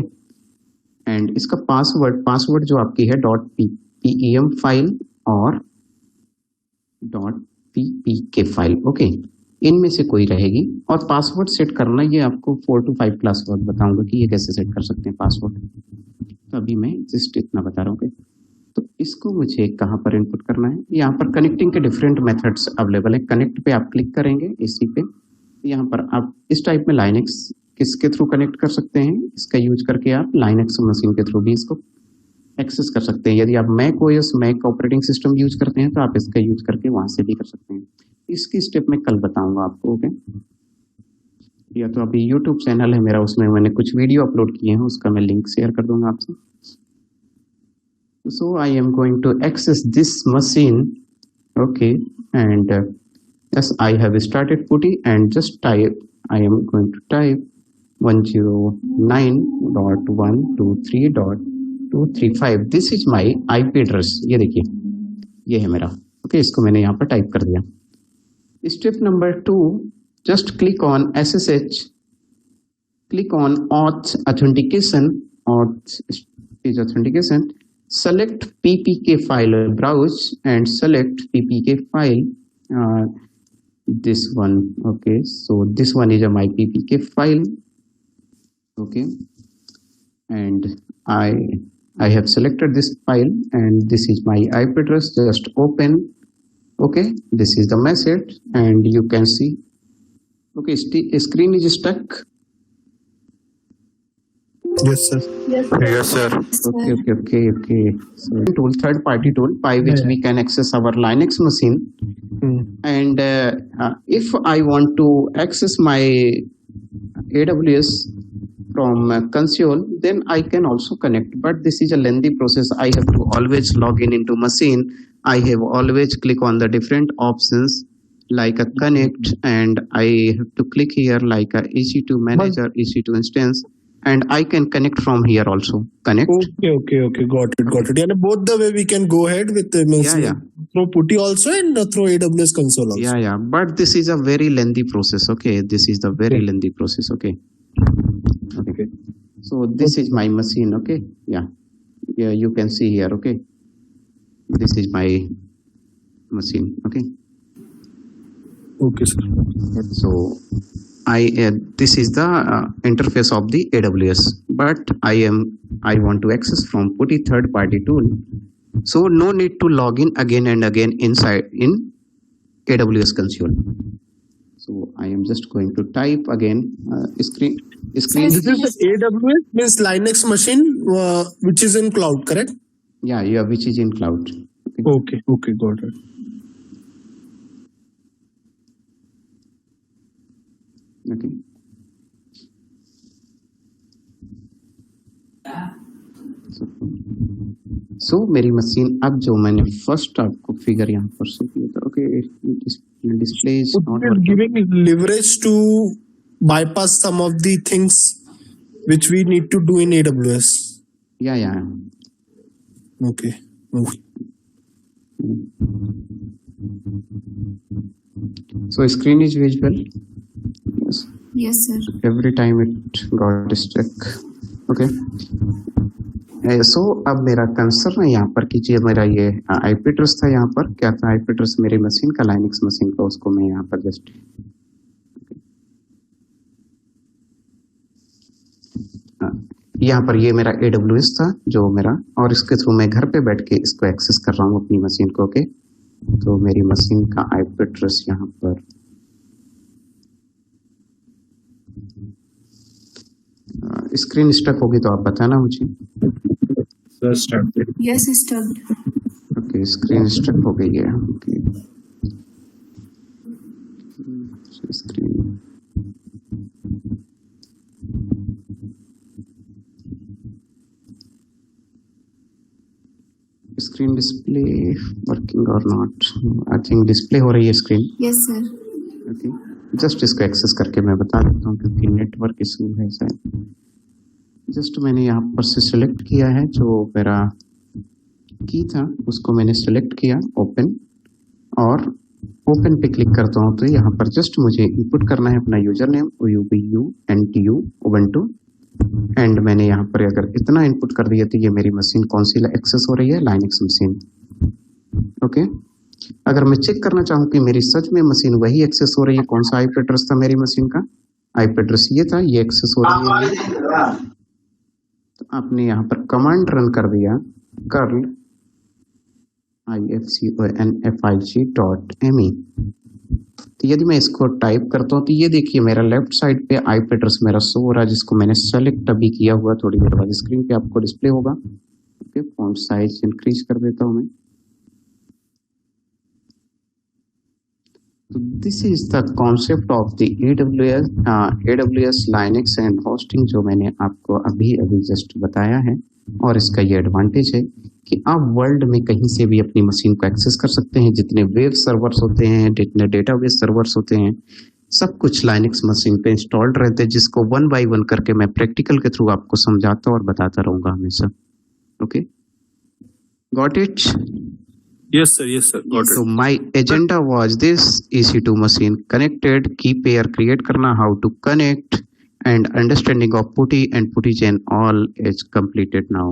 Speaker 2: एंड इसका पासवर्ड जो आपकी है .pem फाइल और .ppk फाइल। ओके, इनमें से कोई रहेगी। और पासवर्ड सेट करना ये आपको 4 to 5 क्लास बाद बताऊंगा कि ये कैसे सेट कर सकते हैं पासवर्ड। तो अभी मैं जस्ट इतना बता रहा हूँ। तो इसको मुझे कहाँ पर इनपुट करना है, यहाँ पर कनेक्टिंग के डिफरेंट मेथड्स अवेलेबल है। कनेक्ट पे आप क्लिक करेंगे, इसी पे यहाँ पर आप इस टाइप में लाइनेक्स किसके थ्रू कनेक्ट कर सकते हैं, इसका यूज करके आप लाइनेक्स मशीन के थ्रू भी इसको एक्सेस कर सकते हैं। यदि आप मैक ऑपरेटिंग सिस्टम यूज करते हैं तो आप इसका यूज करके वहां से भी कर सकते हैं। इसकी स्टेप मैं कल बताऊंगा आपको। ओके, या तो अभी यूट्यूब चैनल है मेरा, उसमें मैंने कुछ वीडियो अपलोड किए हैं, उसका मैं लिंक शेयर कर दूंगा आपसे। So I am going to access this machine, okay, and yes, I have started PuTTY, and just type, I am going to type 109.123.235. This is my IP address. ये देखिए, ये है मेरा। ओके, इसको मैंने यहाँ पर टाइप कर दिया। Step number 2, just click on SSH, click on auth authentication, select ppk file, browse and select ppk file, this one. Okay, so this one is my ppk file. Okay, and I have selected this file, and this is my IP address. Just open. Okay, this is the message, and you can see. Okay, screen is stuck.
Speaker 8: Yes sir.
Speaker 6: Yes sir.
Speaker 2: Okay. So tool, third party tool by which we can access our Linux machine. And if I want to access my AWS from console, then I can also connect, but this is a lengthy process. I have to always log in into machine. I have always click on the different options like a connect, and I have to click here like a EC2 manager, EC2 instance, and I can connect from here also. Connect.
Speaker 8: Okay, got it. And both the way we can go ahead with the through PuTTY also and through AWS console also.
Speaker 2: Yeah, but this is a very lengthy process. Okay, this is the very lengthy process. Okay. So this is my machine. Okay, yeah, you can see here. Okay, this is my machine. Okay,
Speaker 8: sir.
Speaker 2: So this is the interface of the AWS, but I want to access from PuTTY third party tool, so no need to log in again and again inside in AWS console. So I am just going to type again. Screen.
Speaker 8: This is AWS means Linux machine which is in cloud, correct?
Speaker 2: Yeah, which is in cloud.
Speaker 8: Okay, got it.
Speaker 2: Okay. So मेरी machine अब जो मैंने first आपको figure यहाँ पर show किया था, okay, display is
Speaker 8: It is giving leverage to bypass some of the things which we need to do in AWS.
Speaker 2: या
Speaker 8: Okay.
Speaker 2: So screen is visible. Yes.
Speaker 7: Yes, sir.
Speaker 2: Every time it got stuck. Okay. So अब मेरा concern है यहाँ पर कीजिए, मेरा ये IP address था, यहाँ पर क्या था आईपी एड्रेस मेरी मशीन का, लाइनक्स मशीन का, उसको मैं यहाँ पर जस्ट यहाँ पर ये मेरा AWS था जो मेरा, और इसके थ्रू मैं घर पे बैठ के इसको एक्सेस कर रहा हूँ अपनी मशीन को। ओके, तो मेरी मशीन का आईपी एड्रेस यहाँ पर स्क्रीन स्टक होगी तो आप बताना मुझे।
Speaker 7: Yes, stuck.
Speaker 2: Okay, screen stuck हो गई है। Okay, screen screen display working और नॉट, आई थिंक डिस्प्ले हो रही है screen.
Speaker 7: Yes, sir.
Speaker 2: Okay, just इसको एक्सेस करके मैं बता देता हूँ क्योंकि नेटवर्क इशू है शायद। जस्ट मैंने यहाँ पर से सिलेक्ट किया है, जो मेरा की था उसको मैंने सिलेक्ट किया, ओपन, और ओपन पे क्लिक करता हूँ तो यहाँ पर जस्ट मुझे इनपुट करना है अपना user name UBUNTU Ubuntu, and मैंने यहाँ पर अगर इतना इनपुट कर दिया तो ये मेरी मशीन कौन सी एक्सेस हो रही है, लाइनक्स मशीन। ओके, अगर मैं चेक करना चाहूँ कि मेरी सच में मशीन वही एक्सेस हो रही है, कौन सा आईपी एड्रेस था मेरी मशीन का, आईपी एड्रेस ये था, ये एक्सेस हो रही है, तो आपने यहाँ पर कमांड रन कर दिया curl ifconfig.me। तो यदि मैं इसको टाइप करता हूँ तो ये देखिए मेरा लेफ्ट साइड पे आईपी एड्रेस मेरा शो हो रहा है, जिसको मैंने सेलेक्ट अभी किया हुआ, थोड़ी देर बाद स्क्रीन पे आपको डिस्प्ले होगा। ओके, फॉन्ट साइज इंक्रीज कर देता हूँ मैं। तो this is the concept of the AWS Linux and hosting, जो मैंने आपको अभी जस्ट बताया है। और इसका ये एडवांटेज है कि आप वर्ल्ड में कहीं से भी अपनी मशीन को एक्सेस कर सकते हैं। जितने वेब सर्वर्स होते हैं, जितने डेटाबेस सर्वर्स होते हैं, सब कुछ लाइनक्स मशीन पे इंस्टॉल्ड रहते हैं, जिसको 1 by 1 करके मैं प्रैक्टिकल के थ्रू आपको समझाता और बताता रहूंगा हमेशा। Okay, got it?
Speaker 8: Yes, sir. Got it.
Speaker 2: So my agenda was this: EC2 machine connected, key pair create करना, how to connect, and understanding of PuTTY and PuTTY chain all is completed now.